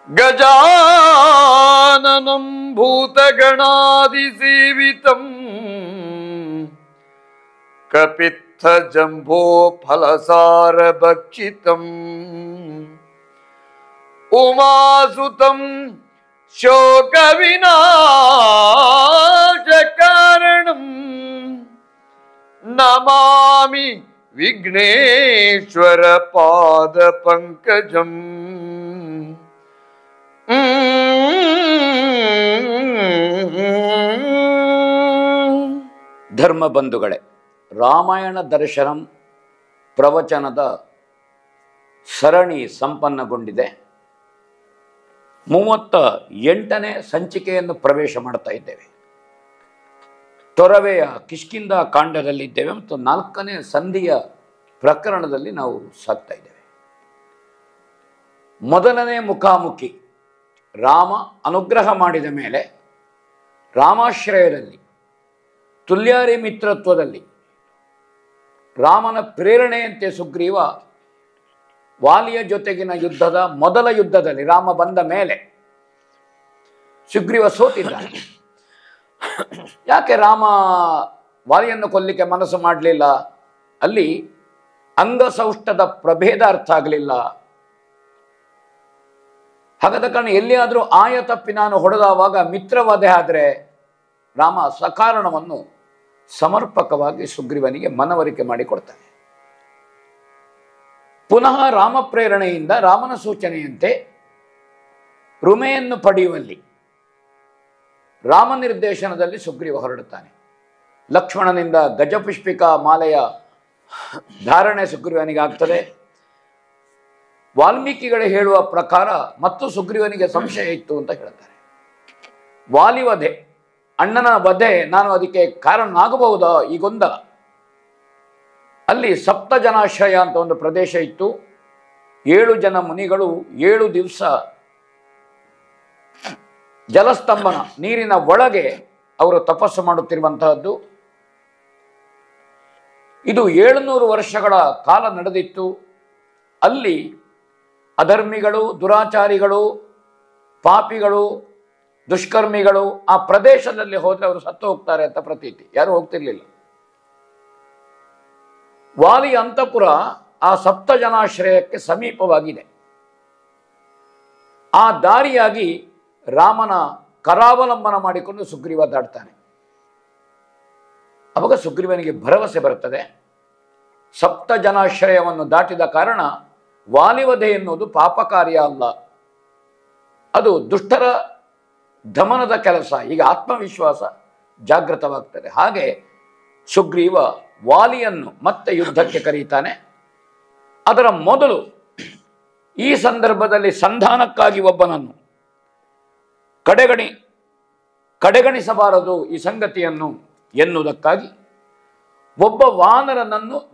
ಗಜಾನನಂ ಭೂತಗಣಾದಿಸೇವಿತಂ ಕಪಿತ್ಥ ಜಂಭೋ ಫಲಸಾರ ಭಕ್ಷಿತಂ ಉಮಾಸುತಂ ಶೋಕ ವಿನಾಶ ಕಾರಣಂ ನಮಾಮಿ ವಿಘ್ನೇಶ್ವರ ಪಾದ ಪಂಕಜಂ. ಧರ್ಮ ಬಂಧುಗಳೇ, ರಾಮಾಯಣ ದರ್ಶನಂ ಪ್ರವಚನದ ಸರಣಿ ಸಂಪನ್ನಗೊಂಡಿದೆ. 38ನೇ ಸಂಚಿಕೆಯನ್ನು ಪ್ರವೇಶ ಮಾಡ್ತಾ ಇದ್ದೇವೆ. ತೊರವೆಯ ಕಿಷ್ಕಿಂಧ ಕಾಂಡದಲ್ಲಿದ್ದೇವೆ ಮತ್ತು 4ನೇ ಸಂಧಿಯ ಪ್ರಕರಣದಲ್ಲಿ ನಾವು ಸಾಗ್ತಾ ಇದ್ದೇವೆ. ಮೊದಲನೇ ಮುಖಾಮುಖಿ ರಾಮ ಅನುಗ್ರಹ ಮಾಡಿದ ಮೇಲೆ ರಾಮಾಶ್ರಯದಲ್ಲಿ ತುಲ್ಯಾರಿ ಮಿತ್ರತ್ವದಲ್ಲಿ ರಾಮನ ಪ್ರೇರಣೆಯಂತೆ ಸುಗ್ರೀವ ವಾಲಿಯ ಜೊತೆಗಿನ ಯುದ್ಧದ ಮೊದಲ ಯುದ್ಧದಲ್ಲಿ ರಾಮ ಬಂದ ಮೇಲೆ ಸುಗ್ರೀವ ಸೋತಿದ್ದಾನೆ. ಯಾಕೆ ರಾಮ ವಾಲಿಯನ್ನು ಕೊಲ್ಲಿಕ್ಕೆ ಮನಸ್ಸು ಮಾಡಲಿಲ್ಲ? ಅಲ್ಲಿ ಅಂಗಸೌಷ್ಠದ ಪ್ರಭೇದ ಅರ್ಥ ಆಗಲಿಲ್ಲ. ಹಾಗಾದ ಕಾರಣ ಎಲ್ಲಿಯಾದರೂ ಆಯ ತಪ್ಪಿ ನಾನು ಹೊಡೆದಾವಾಗ ಮಿತ್ರವಧೆ ಆದರೆ ರಾಮ ಸಕಾರಣವನ್ನು ಸಮರ್ಪಕವಾಗಿ ಸುಗ್ರೀವನಿಗೆ ಮನವರಿಕೆ ಮಾಡಿಕೊಡ್ತಾನೆ. ಪುನಃ ರಾಮ ಪ್ರೇರಣೆಯಿಂದ ರಾಮನ ಸೂಚನೆಯಂತೆ ರುಮೆಯನ್ನು ಪಡೆಯುವಲ್ಲಿ ರಾಮ ನಿರ್ದೇಶನದಲ್ಲಿ ಸುಗ್ರೀವ ಹೊರಡುತ್ತಾನೆ. ಲಕ್ಷ್ಮಣನಿಂದ ಗಜಪುಷ್ಪಿಕಾ ಮಾಲೆಯ ಧಾರಣೆ ಸುಗ್ರೀವನಿಗೆ ಆಗ್ತದೆ. ವಾಲ್ಮೀಕಿಗಳು ಹೇಳುವ ಪ್ರಕಾರ ಮತ್ತು ಸುಗ್ರೀವನಿಗೆ ಸಂಶಯ ಇತ್ತು ಅಂತ ಹೇಳ್ತಾರೆ. ವಾಲಿವಧೆ, ಅಣ್ಣನ ವಧೆ, ನಾನು ಅದಕ್ಕೆ ಕಾರಣನಾಗಬಹುದಾ ಈ ಗೊಂದಲ. ಅಲ್ಲಿ ಸಪ್ತಜನಾಶ್ರಯ ಅಂತ ಒಂದು ಪ್ರದೇಶ ಇತ್ತು. 7 ಜನ ಮುನಿಗಳು 7 ದಿವಸ ಜಲಸ್ತಂಭನ, ನೀರಿನ ಒಳಗೆ ಅವರು ತಪಸ್ಸು ಮಾಡುತ್ತಿರುವಂತಹದ್ದು. ಇದು 700 ವರ್ಷಗಳ ಕಾಲ ನಡೆದಿತ್ತು. ಅಲ್ಲಿ ಅಧರ್ಮಿಗಳು, ದುರಾಚಾರಿಗಳು, ಪಾಪಿಗಳು, ದುಷ್ಕರ್ಮಿಗಳು ಆ ಪ್ರದೇಶದಲ್ಲಿ ಹೋದರೆ ಅವರು ಸತ್ತು ಹೋಗ್ತಾರೆ ಅಂತ ಪ್ರತೀತಿ. ಯಾರು ಹೋಗ್ತಿರ್ಲಿಲ್ಲ. ವಾಲಿ ಅಂತಪುರ ಆ ಸಪ್ತಜನಾಶ್ರಯಕ್ಕೆ ಸಮೀಪವಾಗಿದೆ. ಆ ದಾರಿಯಾಗಿ ರಾಮನ ಕರಾವಲಂಬನ ಮಾಡಿಕೊಂಡು ಸುಗ್ರೀವ ದಾಟ್ತಾನೆ. ಅವಾಗ ಸುಗ್ರೀವನಿಗೆ ಭರವಸೆ ಬರುತ್ತದೆ. ಸಪ್ತಜನಾಶ್ರಯವನ್ನು ದಾಟಿದ ಕಾರಣ ವಾಲಿವಧೆ ಎನ್ನುವುದು ಪಾಪ ಕಾರ್ಯ ಅಲ್ಲ, ಅದು ದುಷ್ಟರ ದಮನದ ಕೆಲಸ. ಈಗ ಆತ್ಮವಿಶ್ವಾಸ ಜಾಗೃತವಾಗ್ತದೆ. ಹಾಗೆ ಸುಗ್ರೀವ ವಾಲಿಯನ್ನು ಮತ್ತೆ ಯುದ್ಧಕ್ಕೆ ಕರೀತಾನೆ. ಅದರ ಮೊದಲು ಈ ಸಂದರ್ಭದಲ್ಲಿ ಸಂಧಾನಕ್ಕಾಗಿ ಒಬ್ಬನನ್ನು ಕಡೆಗಣಿಸಬಾರದು ಈ ಸಂಗತಿಯನ್ನು ಎನ್ನುವುದಕ್ಕಾಗಿ ಒಬ್ಬ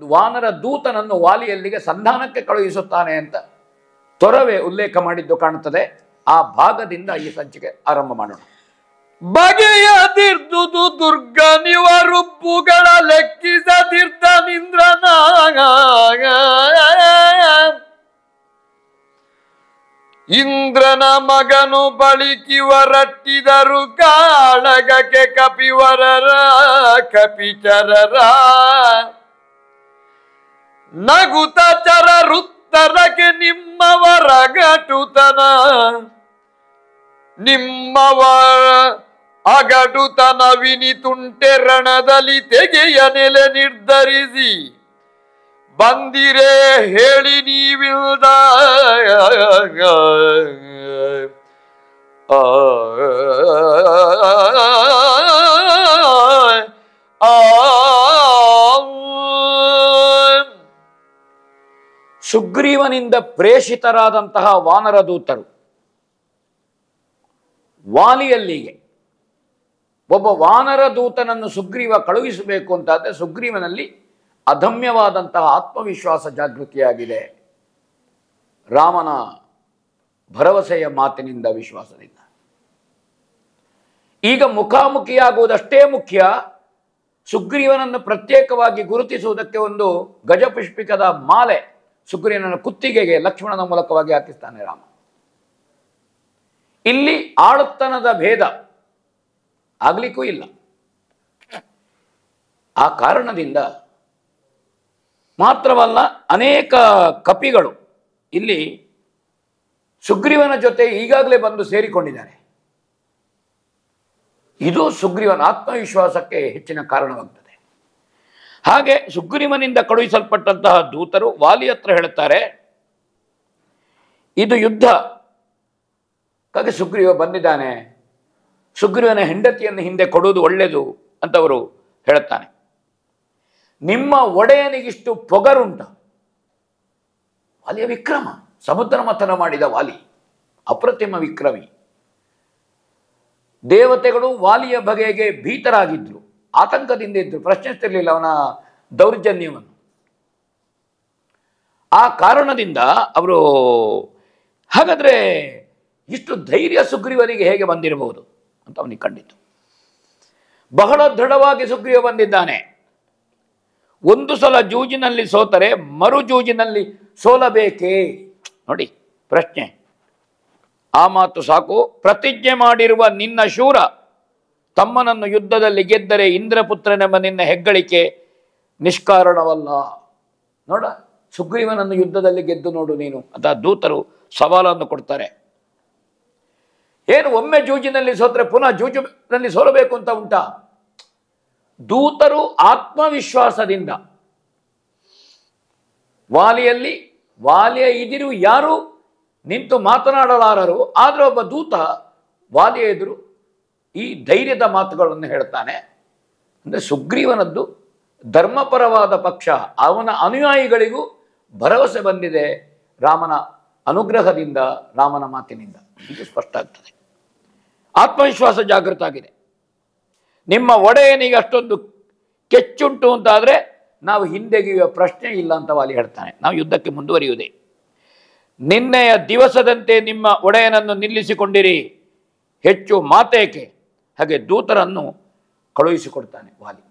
ವಾನರ ದೂತನನ್ನು ವಾಲಿಯಲ್ಲಿಗೆ ಸಂಧಾನಕ್ಕೆ ಕಳುಹಿಸುತ್ತಾನೆ ಅಂತ ತೊರವೆ ಉಲ್ಲೇಖ ಮಾಡಿದ್ದು ಕಾಣುತ್ತದೆ. ಆ ಭಾಗದಿಂದ ಈ ಸಂಚಿಕೆ ಆರಂಭ ಮಾಡೋಣ. ಬಗೆಯದಿರ್ದುದು ದುರ್ಗ ನಿವರುಪ್ಪುಗಳ ಲೆಕ್ಕಿಸದಿರ್ದನಿಂದ್ರನ ಇಂದ್ರನ ಮಗನು ಬಳಿಕಿವರಟ್ಟಿದರು ಕಾಳಗಕ್ಕೆ ಕಪಿವರರ ಕಪಿಚರರ ನಗುತ ಚರರುತ್ತರಕ್ಕೆ ನಿಮ್ಮವರ ಗಟುತನ ನಿಮ್ಮವರ ಅಗಟುತನ ವಿನಿತುಂಟೆ ರಣದಲ್ಲಿ ತೆಗೆಯ ನೆಲೆ ನಿರ್ಧರಿಸಿ ಬಂದಿರೇ ಹೇಳಿ ನೀವಿಲ್ದ ಸುಗ್ರೀವನಿಂದ ಪ್ರೇಷಿತರಾದಂತಹ ವಾನರ ದೂತರು ವಾಲಿಯಲ್ಲಿಗೆ ಒಬ್ಬ ವಾನರ ದೂತನನ್ನು ಸುಗ್ರೀವ ಕಳುಹಿಸಬೇಕು ಅಂತಾದರೆ ಸುಗ್ರೀವನಲ್ಲಿ ಅದಮ್ಯವಾದಂತಹ ಆತ್ಮವಿಶ್ವಾಸ ಜಾಗೃತಿಯಾಗಿದೆ. ರಾಮನ ಭರವಸೆಯ ಮಾತಿನಿಂದ, ವಿಶ್ವಾಸದಿಂದ. ಈಗ ಮುಖಾಮುಖಿಯಾಗುವುದಷ್ಟೇ ಮುಖ್ಯ. ಸುಗ್ರೀವನನ್ನು ಪ್ರತ್ಯೇಕವಾಗಿ ಗುರುತಿಸುವುದಕ್ಕೆ ಒಂದು ಗಜಪುಷ್ಪಿಕದ ಮಾಲೆ ಸುಗ್ರೀವನ ಕುತ್ತಿಗೆಗೆ ಲಕ್ಷ್ಮಣನ ಮೂಲಕವಾಗಿ ಹಾಕಿಸ್ತಾನೆ ರಾಮ. ಇಲ್ಲಿ ಆಳುತ್ತನದ ಭೇದ ಆಗ್ಲಿಕ್ಕೂ ಇಲ್ಲ. ಆ ಕಾರಣದಿಂದ ಮಾತ್ರವಲ್ಲ, ಅನೇಕ ಕಪಿಗಳು ಇಲ್ಲಿ ಸುಗ್ರೀವನ ಜೊತೆ ಈಗಾಗಲೇ ಬಂದು ಸೇರಿಕೊಂಡಿದ್ದಾರೆ. ಇದು ಸುಗ್ರೀವನ ಆತ್ಮವಿಶ್ವಾಸಕ್ಕೆ ಹೆಚ್ಚಿನ ಕಾರಣವಾಗ್ತದೆ. ಹಾಗೆ ಸುಗ್ರೀವನಿಂದ ಕಳುಹಿಸಲ್ಪಟ್ಟಂತಹ ದೂತರು ವಾಲಿ ಹತ್ರ ಹೇಳುತ್ತಾರೆ, ಇದು ಯುದ್ಧ ಹಾಗೆ ಸುಗ್ರೀವ ಬಂದಿದ್ದಾನೆ, ಸುಗ್ರೀವನ ಹೆಂಡತಿಯನ್ನು ಹಿಂದೆ ಕೊಡುವುದು ಒಳ್ಳೆಯದು ಅಂತವರು ಹೇಳುತ್ತಾನೆ. ನಿಮ್ಮ ಒಡೆಯನಿಗಿಷ್ಟು ಪೊಗರುಂಟ. ವಾಲಿಯ ವಿಕ್ರಮ, ಸಮುದ್ರ ಮಥನ ಮಾಡಿದ ವಾಲಿ, ಅಪ್ರತಿಮ ವಿಕ್ರಮಿ. ದೇವತೆಗಳು ವಾಲಿಯ ಬಗೆಗೆ ಭೀತರಾಗಿದ್ರು, ಆತಂಕದಿಂದ ಇದ್ರು, ಪ್ರಶ್ನಿಸ್ತಿರ್ಲಿಲ್ಲ ಅವನ ದೌರ್ಜನ್ಯವನ್ನು. ಆ ಕಾರಣದಿಂದ ಅವರು ಹಾಗಾದ್ರೆ ಇಷ್ಟು ಧೈರ್ಯ ಸುಗ್ರೀವನಿಗೆ ಹೇಗೆ ಬಂದಿರಬಹುದು ಅಂತ ಅವನಿಗೆ ಕಂಡಿತು. ಬಹಳ ದೃಢವಾಗಿ ಸುಗ್ರೀವ ಬಂದಿದ್ದಾನೆ. ಒಂದು ಸಲ ಜೂಜಿನಲ್ಲಿ ಸೋತರೆ ಮರು ಜೂಜಿನಲ್ಲಿ ಸೋಲಬೇಕೇ? ನೋಡಿ ಪ್ರಶ್ನೆ. ಆ ಮಾತು ಸಾಕು. ಪ್ರತಿಜ್ಞೆ ಮಾಡಿರುವ ನಿನ್ನ ಶೂರ ತಮ್ಮನನ್ನು ಯುದ್ಧದಲ್ಲಿ ಗೆದ್ದರೆ ಇಂದ್ರಪುತ್ರನೆಂಬ ನಿನ್ನ ಹೆಗ್ಗಳಿಕೆ ನಿಷ್ಕಾರಣವಲ್ಲ. ನೋಡ, ಸುಗ್ರೀವನನ್ನು ಯುದ್ಧದಲ್ಲಿ ಗೆದ್ದು ನೋಡು ನೀನು ಅಂತ ದೂತರು ಸವಾಲನ್ನು ಕೊಡ್ತಾರೆ. ಏನು ಒಮ್ಮೆ ಜೂಜಿನಲ್ಲಿ ಸೋತ್ರೆ ಪುನಃ ಜೂಜಿನಲ್ಲಿ ಸೋಲಬೇಕು ಅಂತ ಉಂಟಾ? ದೂತರು ಆತ್ಮವಿಶ್ವಾಸದಿಂದ ವಾಲಿಯ ಎದುರು ಯಾರು ನಿಂತು ಮಾತನಾಡಲಾರರು, ಆದರೆ ಒಬ್ಬ ದೂತ ವಾಲಿಯ ಎದುರು ಈ ಧೈರ್ಯದ ಮಾತುಗಳನ್ನು ಹೇಳ್ತಾನೆ. ಅಂದರೆ ಸುಗ್ರೀವನದ್ದು ಧರ್ಮಪರವಾದ ಪಕ್ಷ, ಅವನ ಅನುಯಾಯಿಗಳಿಗೂ ಭರವಸೆ ಬಂದಿದೆ ರಾಮನ ಅನುಗ್ರಹದಿಂದ, ರಾಮನ ಮಾತಿನಿಂದ. ಇದು ಸ್ಪಷ್ಟ ಆಗ್ತದೆ. ಆತ್ಮವಿಶ್ವಾಸ ಜಾಗೃತ ಆಗಿದೆ. ನಿಮ್ಮ ಒಡೆಯನಿಗೆ ಅಷ್ಟೊಂದು ಕೆಚ್ಚುಂಟು ಅಂತಾದರೆ ನಾವು ಹಿಂದೆಗೆಯುವ ಪ್ರಶ್ನೆ ಇಲ್ಲ ಅಂತ ವಾಲಿ ಹೇಳ್ತಾನೆ. ನಾವು ಯುದ್ಧಕ್ಕೆ ಮುಂದುವರಿಯುವುದೇ. ನಿನ್ನೆಯ ದಿವಸದಂತೆ ನಿಮ್ಮ ಒಡೆಯನನ್ನು ನಿಲ್ಲಿಸಿಕೊಂಡಿರಿ, ಹೆಚ್ಚು ಮಾತೇಕೆ? ಹಾಗೆ ದೂತರನ್ನು ಕಳುಹಿಸಿಕೊಡ್ತಾನೆ ವಾಲಿ.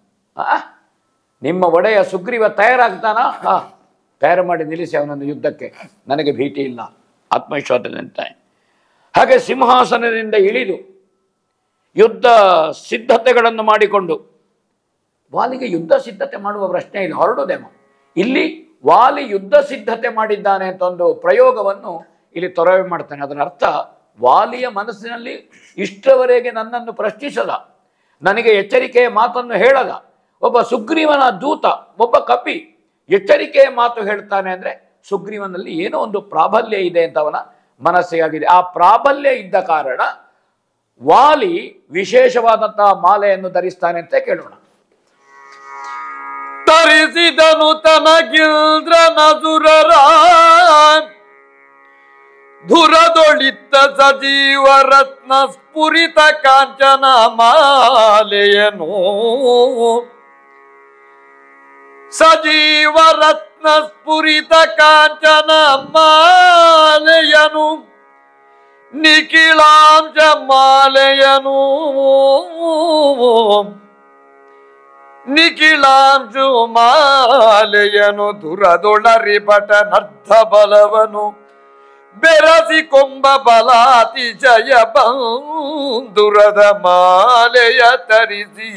ನಿಮ್ಮ ಒಡೆಯ ಸುಗ್ರೀವ ತಯಾರಾಗ್ತಾನಾ? ತಯಾರು ಮಾಡಿ ನಿಲ್ಲಿಸಿ ಅವನನ್ನು ಯುದ್ಧಕ್ಕೆ, ನನಗೆ ಭೀತಿ ಇಲ್ಲ, ಆತ್ಮವಿಶ್ವಾಸದಂತಾನೆ. ಹಾಗೆ ಸಿಂಹಾಸನದಿಂದ ಇಳಿದು ಯುದ್ಧ ಸಿದ್ಧತೆಗಳನ್ನು ಮಾಡಿಕೊಂಡು, ವಾಲಿಗೆ ಯುದ್ಧ ಸಿದ್ಧತೆ ಮಾಡುವ ಪ್ರಶ್ನೆ ಇಲ್ಲ, ಹೊರಡುದೇಮ. ಇಲ್ಲಿ ವಾಲಿ ಯುದ್ಧ ಸಿದ್ಧತೆ ಮಾಡಿದ್ದಾನೆ ಅಂತ ಒಂದು ಪ್ರಯೋಗವನ್ನು ಇಲ್ಲಿ ತೊರವೆ ಮಾಡ್ತಾನೆ. ಅದರ ಅರ್ಥ, ವಾಲಿಯ ಮನಸ್ಸಿನಲ್ಲಿ ಇಷ್ಟರವರೆಗೆ ನನ್ನನ್ನು ಪ್ರಶ್ನಿಸದ, ನನಗೆ ಎಚ್ಚರಿಕೆಯ ಮಾತನ್ನು ಹೇಳದ ಒಬ್ಬ ಸುಗ್ರೀವನ ದೂತ, ಒಬ್ಬ ಕಪಿ ಎಚ್ಚರಿಕೆಯ ಮಾತು ಹೇಳ್ತಾನೆ ಅಂದರೆ ಸುಗ್ರೀವನಲ್ಲಿ ಏನೋ ಒಂದು ಪ್ರಾಬಲ್ಯ ಇದೆ ಅಂತ ಅವನ ಮನಸ್ಸಿಗಾಗಿದೆ. ಆ ಪ್ರಾಬಲ್ಯ ಇದ್ದ ಕಾರಣ ವಾಲಿ ವಿಶೇಷವಾದಂತಹ ಮಾಲೆಯನ್ನು ಧರಿಸ್ತಾನೆ ಅಂತ ಕೇಳೋಣ. ತರಿಸಿದನು ತನಗಿಲ್ದ್ರ ನಸುರರ ಧುರದೊಳಿತ್ತ ಸಜೀವ ರತ್ನ ಸ್ಫುರಿತ ಕಾಂಚನ ಮಾಲೆಯನು, ಸಜೀವ ರತ್ನ ಸ್ಫುರಿತ ಕಾಂಚನ ಮಾಲೆಯನು, ನಿಖಿಲಾಂಶ ಮಾಲೆಯನು, ನಿಖಿಲಾಂಶು ಮಾಲೆಯನು, ದುರದೊಳರಿಪಟ ನರ್ಧ ಬಲವನು, ಬೆರಸಿ ಕೊಂಬ ಬಲಾತಿಶಯ ಬಂದುರದ ಮಾಲೆಯ ತರಿಸಿ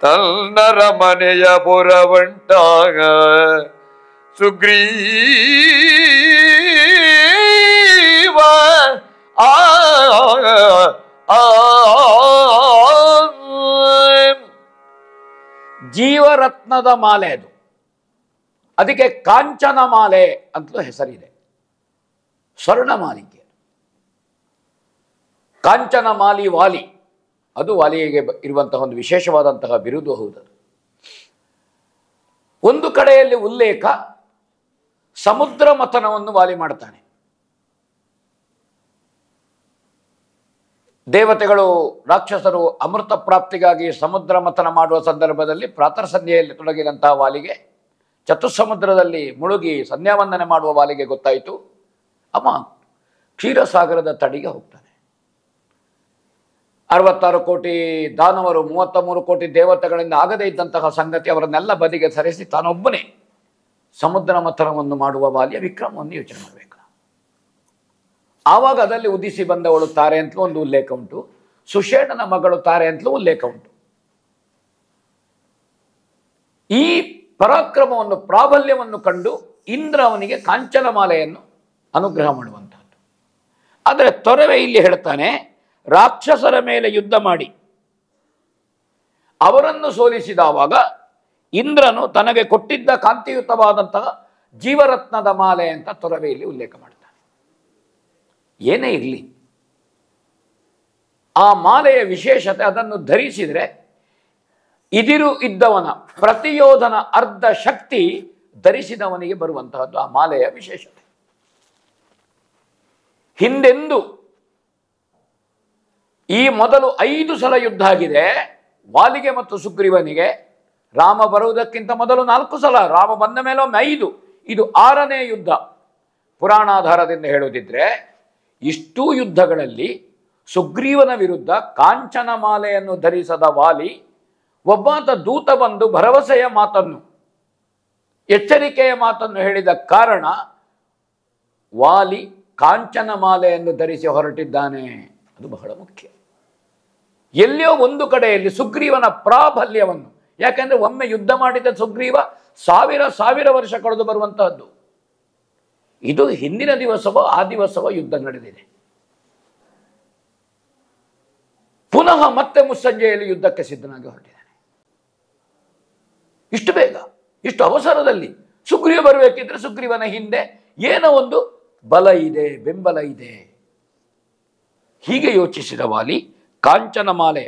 ತನ್ನರ ಮನೆಯ ಪೊರವಂಟಾಗ ಸುಗ್ರೀವ ಜೀವರತ್ನದ ಮಾಲೆ ಅದು. ಅದಕ್ಕೆ ಕಾಂಚನ ಮಾಲೆ ಅಂತಲೂ ಹೆಸರಿದೆ. ಸ್ವರ್ಣ ಮಾಲಿಕೆ, ಕಾಂಚನ ಮಾಲಿ ವಾಲಿ, ಅದು ವಾಲಿಗೆ ಇರುವಂತಹ ಒಂದು ವಿಶೇಷವಾದಂತಹ ಬಿರುದು ಹೌದು. ಒಂದು ಕಡೆಯಲ್ಲಿ ಉಲ್ಲೇಖ, ಸಮುದ್ರ ಮಥನವನ್ನು ವಾಲಿ ಮಾಡ್ತಾನೆ. ದೇವತೆಗಳು ರಾಕ್ಷಸರು ಅಮೃತ ಪ್ರಾಪ್ತಿಗಾಗಿ ಸಮುದ್ರ ಮಥನ ಮಾಡುವ ಸಂದರ್ಭದಲ್ಲಿ ಪ್ರಾತಃ ಸಂಧ್ಯೆಯಲ್ಲಿ ತೊಡಗಿದಂತಹ ವಾಲಿಗೆ, ಚತುಸ್ಸಮುದ್ರದಲ್ಲಿ ಮುಳುಗಿ ಸಂಧ್ಯಾವಂದನೆ ಮಾಡುವ ವಾಲಿಗೆ ಗೊತ್ತಾಯಿತು, ಅಮ್ಮ ಕ್ಷೀರಸಾಗರದ ತಡಿಗೆ ಹೋಗ್ತಾನೆ. 66 ಕೋಟಿ ದಾನವರು, 33 ಕೋಟಿ ದೇವತೆಗಳಿಂದ ಆಗದೇ ಇದ್ದಂತಹ ಸಂಗತಿ ಅವರನ್ನೆಲ್ಲ ಬದಿಗೆ ಸರಿಸಿ ತಾನೊಬ್ಬನೇ ಸಮುದ್ರ ಮಥನವನ್ನು ಮಾಡುವ ವಾಲಿಯ ವಿಕ್ರಮವನ್ನು ಯೋಚನೆ ಮಾಡಬೇಕು. ಆವಾಗ ಅದರಲ್ಲಿ ಉದಿಸಿ ಬಂದವಳು ತಾರೆ ಅಂತಲೂ ಒಂದು ಉಲ್ಲೇಖ ಉಂಟು, ಸುಷೇಣನ ಮಗಳು ತಾರೆ ಅಂತಲೂ ಉಲ್ಲೇಖ ಉಂಟು. ಈ ಪರಾಕ್ರಮವನ್ನು, ಪ್ರಾಬಲ್ಯವನ್ನು ಕಂಡು ಇಂದ್ರ ಅವನಿಗೆ ಕಾಂಚನಮಾಲೆಯನ್ನು ಅನುಗ್ರಹ ಮಾಡುವಂತಹದ್ದು. ಆದರೆ ತೊರವೆ ಇಲ್ಲಿ ಹೇಳ್ತಾನೆ, ರಾಕ್ಷಸರ ಮೇಲೆ ಯುದ್ಧ ಮಾಡಿ ಅವರನ್ನು ಸೋಲಿಸಿದವಾಗ ಇಂದ್ರನು ತನಗೆ ಕೊಟ್ಟಿದ್ದ ಕಾಂತಿಯುತವಾದಂತಹ ಜೀವರತ್ನದ ಮಾಲೆ ಅಂತ ತೊರವೆಯಲ್ಲಿ ಉಲ್ಲೇಖ ಮಾಡ್ತಾನೆ. ಏನೇ ಇರಲಿ, ಆ ಮಾಲೆಯ ವಿಶೇಷತೆ, ಅದನ್ನು ಧರಿಸಿದರೆ ಇದಿರು ಇದ್ದವನ ಪ್ರತಿಯೋಧನ ಅರ್ಧ ಶಕ್ತಿ ಧರಿಸಿದವನಿಗೆ ಬರುವಂತಹದ್ದು ಆ ಮಾಲೆಯ ವಿಶೇಷತೆ. ಹಿಂದೆಂದು ಈ ಮೊದಲು 5 ಸಲ ಯುದ್ಧ ಆಗಿದೆ ವಾಲಿಗೆ ಮತ್ತು ಸುಗ್ರೀವನಿಗೆ. ರಾಮ ಬರುವುದಕ್ಕಿಂತ ಮೊದಲು 4 ಸಲ, ರಾಮ ಬಂದ ಮೇಲೆ ಒಮ್ಮೆ 5, ಇದು 6ನೇ ಯುದ್ಧ. ಪುರಾಣಾಧಾರದಿಂದ ಹೇಳುವುದಿದ್ರೆ ಇಷ್ಟೂ ಯುದ್ಧಗಳಲ್ಲಿ ಸುಗ್ರೀವನ ವಿರುದ್ಧ ಕಾಂಚನ ಮಾಲೆಯನ್ನು ಧರಿಸದ ವಾಲಿ ಒಬ್ಬಾತ ದೂತ ಬಂದು ಭರವಸೆಯ ಮಾತನ್ನು, ಎಚ್ಚರಿಕೆಯ ಮಾತನ್ನು ಹೇಳಿದ ಕಾರಣ ವಾಲಿ ಕಾಂಚನ ಮಾಲೆಯನ್ನು ಧರಿಸಿ ಹೊರಟಿದ್ದಾನೆ. ಅದು ಬಹಳ ಮುಖ್ಯ. ಎಲ್ಲಿಯೋ ಒಂದು ಕಡೆಯಲ್ಲಿ ಸುಗ್ರೀವನ ಪ್ರಾಬಲ್ಯವನ್ನು, ಯಾಕೆಂದ್ರೆ ಒಮ್ಮೆ ಯುದ್ಧ ಮಾಡಿದ ಸುಗ್ರೀವ 1000 ವರ್ಷ ಕಳೆದು ಬರುವಂತಹದ್ದು. ಇದು ಹಿಂದಿನ ದಿವಸವೋ ಆ ದಿವಸವೋ ಯುದ್ಧ ನಡೆದಿದೆ. ಪುನಃ ಮತ್ತೆ ಮುಸ್ಸಂಜೆಯಲ್ಲಿ ಯುದ್ಧಕ್ಕೆ ಸಿದ್ಧನಾಗಿ ಹೊರಟಿದ್ದಾನೆ. ಇಷ್ಟು ಬೇಗ, ಇಷ್ಟು ಅವಸರದಲ್ಲಿ ಸುಗ್ರೀವ ಬರಬೇಕಿದ್ರೆ ಸುಗ್ರೀವನ ಹಿಂದೆ ಏನೋ ಒಂದು ಬಲ ಇದೆ, ಬೆಂಬಲ ಇದೆ. ಹೀಗೆ ಯೋಚಿಸಿದ ವಾಲಿ ಕಾಂಚನ ಮಾಲೆ,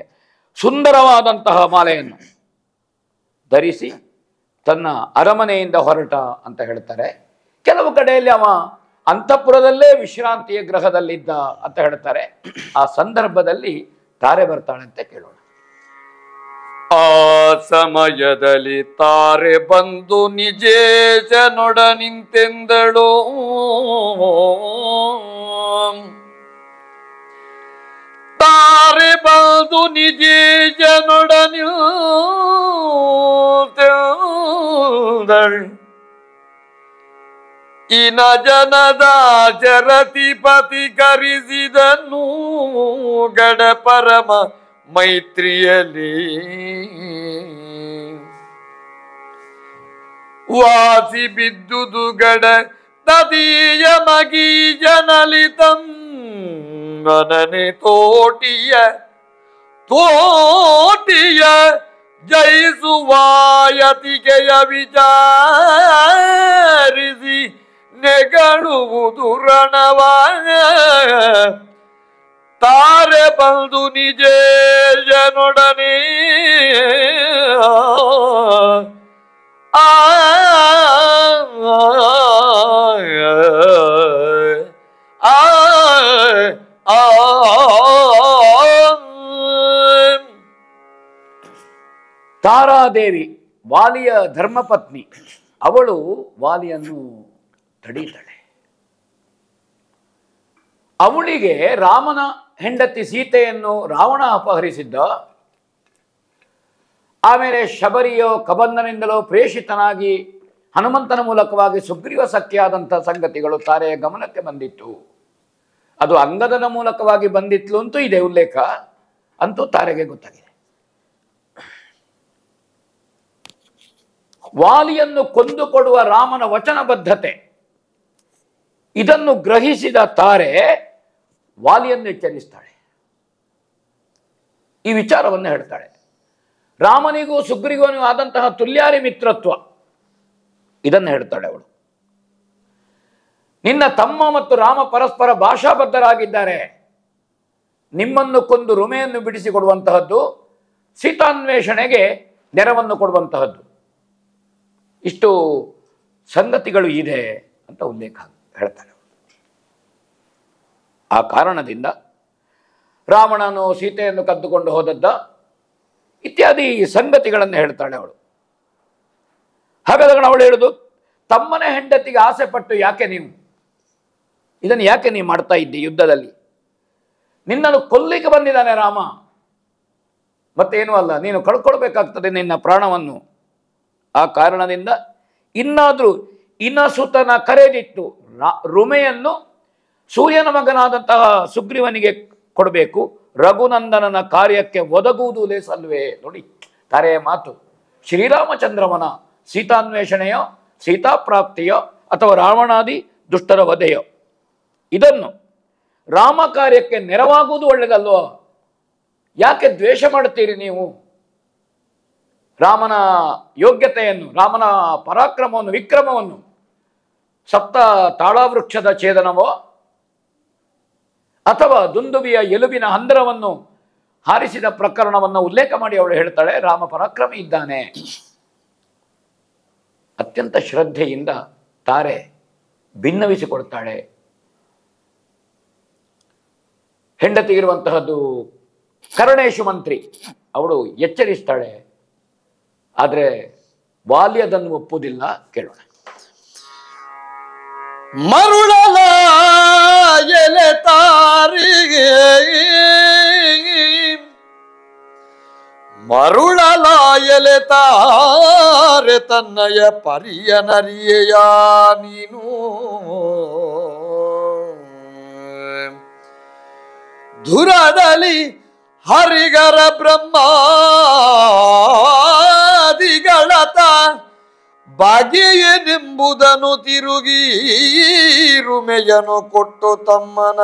ಸುಂದರವಾದಂತಹ ಮಾಲೆಯನ್ನು ಧರಿಸಿ ತನ್ನ ಅರಮನೆಯಿಂದ ಹೊರಟ ಅಂತ ಹೇಳ್ತಾರೆ. ಕೆಲವು ಕಡೆಯಲ್ಲಿ ಅವ ಅಂತಃಪುರದಲ್ಲೇ ವಿಶ್ರಾಂತಿಯ ಗ್ರಹದಲ್ಲಿದ್ದ ಅಂತ ಹೇಳ್ತಾರೆ. ಆ ಸಂದರ್ಭದಲ್ಲಿ ತಾರೆ ಬರ್ತಾಳಂತೆ, ಕೇಳೋಣ. ಆ ಸಮಯದಲ್ಲಿ ತಾರೆ ಬಂದು ನಿಜೇಶನೊಡ ನಿಂತೆಂದಳು. ತಾರೆ ಬಂದು ನಿಜೇಶನೊಡ ನಿಂತೆಂದಳು. ಇನ ಜನದ ಜರತಿಪತಿ ಕರಿಸಿದನು ಗಡ ಪರಮ ಮೈತ್ರಿಯಲ್ಲಿ. ವಾಸಿ ಬಿದ್ದುದು ಗಡ ತದೀಯ ಮಗಿ ಜನಲಿತಂ ನನನೆ ತೋಟಿಯ ಜಯಿಸುವಾಯತಿಗೆಯ ವಿಚಾರಿಸಿ ನೆಗಳುವುದು ರಣವಾಯ. ತಾರೆ ಬಂದು ನಿಜೇಶನೊಡನೆ ಆ ತಾರಾದೇವಿ ವಾಲಿಯ ಧರ್ಮಪತ್ನಿ, ಅವಳು ವಾಲಿಯನ್ನು ತಡೀತಾಳೆ. ಅವಳಿಗೆ ರಾಮನ ಹೆಂಡತಿ ಸೀತೆಯನ್ನು ರಾವಣ ಅಪಹರಿಸಿದ್ದ, ಆಮೇಲೆ ಶಬರಿಯೋ ಕಬಂಧನಿಂದಲೋ ಪ್ರೇಷಿತನಾಗಿ ಹನುಮಂತನ ಮೂಲಕವಾಗಿ ಸುಗ್ರೀವ ಸಖ್ಯಾದಂಥ ಸಂಗತಿಗಳು ತಾರೆಯ ಗಮನಕ್ಕೆ ಬಂದಿತ್ತು. ಅದು ಅಂಗದನ ಮೂಲಕವಾಗಿ ಬಂದಿತ್ತು ಅಂತೂ ಇದೆ ಉಲ್ಲೇಖ, ಅಂತೂ ತಾರೆಗೆ ಗೊತ್ತಾಗಿದೆ. ವಾಲಿಯನ್ನು ಕೊಂದುಕೊಡುವ ರಾಮನ ವಚನಬದ್ಧತೆ, ಇದನ್ನು ಗ್ರಹಿಸಿದ ತಾರೆ ವಾಲಿಯನ್ನು ಎಚ್ಚರಿಸ್ತಾಳೆ. ಈ ವಿಚಾರವನ್ನು ಹೇಳ್ತಾಳೆ. ರಾಮನಿಗೂ ಸುಗ್ರೀವನಿಗೂ ಆದಂತಹ ತುಲ್ಯಾರಿ ಮಿತ್ರತ್ವ, ಇದನ್ನು ಹೇಳ್ತಾಳೆ ಅವಳು. ನಿನ್ನ ತಮ್ಮ ಮತ್ತು ರಾಮ ಪರಸ್ಪರ ಭಾಷಾಬದ್ಧರಾಗಿದ್ದಾರೆ. ನಿಮ್ಮನ್ನು ಕೊಂದು ರುಮೆಯನ್ನು ಬಿಡಿಸಿಕೊಡುವಂತಹದ್ದು, ಸೀತಾನ್ವೇಷಣೆಗೆ ನೆರವನ್ನು ಕೊಡುವಂತಹದ್ದು, ಇಷ್ಟು ಸಂಗತಿಗಳು ಇದೆ ಅಂತ ಉಲ್ಲೇಖ ಹೇಳ್ತಾಳೆ. ಆ ಕಾರಣದಿಂದ ರಾವಣನು ಸೀತೆಯನ್ನು ಕದ್ದುಕೊಂಡು ಹೋದದ್ದ ಇತ್ಯಾದಿ ಸಂಗತಿಗಳನ್ನು ಹೇಳ್ತಾಳೆ ಅವಳು. ಹಾಗಾದಾಗ ಅವಳು ಹೇಳುದು, ತಮ್ಮನೇ ಹೆಂಡತಿಗೆ ಆಸೆ ಪಟ್ಟು ಯಾಕೆ ನೀವು ಇದನ್ನು ಯಾಕೆ ನೀವು ಮಾಡ್ತಾ ಇದ್ದಿ? ಯುದ್ಧದಲ್ಲಿ ನಿನ್ನನ್ನು ಕೊಲ್ಲಿಕ್ಕೆ ಬಂದಿದ್ದಾನೆ ರಾಮ, ಮತ್ತೇನೂ ಅಲ್ಲ, ನೀನು ಕಳ್ಕೊಳ್ಬೇಕಾಗ್ತದೆ ನಿನ್ನ ಪ್ರಾಣವನ್ನು. ಆ ಕಾರಣದಿಂದ ಇನ್ನಾದರೂ ಇನಸುತನ ಕರೆದಿಟ್ಟು ರುಮೆಯನ್ನು ಸೂರ್ಯನ ಮಗನಾದಂತಹ ಸುಗ್ರೀವನಿಗೆ ಕೊಡಬೇಕು, ರಘುನಂದನನ ಕಾರ್ಯಕ್ಕೆ ಒದಗುವುದು ಲೇಸಲ್ವೇ. ನೋಡಿ ತಾರೆಯ ಮಾತು. ಶ್ರೀರಾಮಚಂದ್ರವನ ಸೀತಾನ್ವೇಷಣೆಯೋ, ಸೀತಾಪ್ರಾಪ್ತಿಯೋ, ಅಥವಾ ರಾವಣಾದಿ ದುಷ್ಟರ ವಧೆಯೋ, ಇದನ್ನು ರಾಮ ಕಾರ್ಯಕ್ಕೆ ನೆರವಾಗುವುದು ಒಳ್ಳೆಯದಲ್ವೋ? ಯಾಕೆ ದ್ವೇಷ ಮಾಡುತ್ತೀರಿ ನೀವು? ರಾಮನ ಯೋಗ್ಯತೆಯನ್ನು, ರಾಮನ ಪರಾಕ್ರಮವನ್ನು, ವಿಕ್ರಮವನ್ನು, ಸಪ್ತ ತಾಳವೃಕ್ಷದ ಛೇದನವೋ ಅಥವಾ ದುಂದುಬಿಯ ಎಲುಬಿನ ಹಂದರವನ್ನು ಹಾರಿಸಿದ ಪ್ರಕರಣವನ್ನು ಉಲ್ಲೇಖ ಮಾಡಿ ಅವಳು ಹೇಳ್ತಾಳೆ, ರಾಮ ಪರಾಕ್ರಮಿ ಇದ್ದಾನೆ. ಅತ್ಯಂತ ಶ್ರದ್ಧೆಯಿಂದ ತಾರೆ ಭಿನ್ನವಿಸಿಕೊಡ್ತಾಳೆ. ಹೆಂಡತಿ ಇರುವಂತಹದ್ದು ಕರ್ಣೇಶು ಮಂತ್ರಿ, ಅವಳು ಎಚ್ಚರಿಸ್ತಾಳೆ. ಆದರೆ ವಾಲಿ ಅದನ್ನು ಒಪ್ಪುವುದಿಲ್ಲ. ಕೇಳೋಣ. ಮರುಳಲ ಎಲೆ ತಾರಿಗೆ ಮರುಳಲ ಎಲೆ ತಾರೆ ತನ್ನಯ ಪರಿಯ ನರಿಯೆಯ ನೀನು ಧುರದಲ್ಲಿ ಹರಿಗರ ಬ್ರಹ್ಮಾದಿಗಳತ ಬಗೆಯನೆಂಬುದನ್ನು ತಿರುಗಿರುಮೆಯನು ಕೊಟ್ಟು ತಮ್ಮನ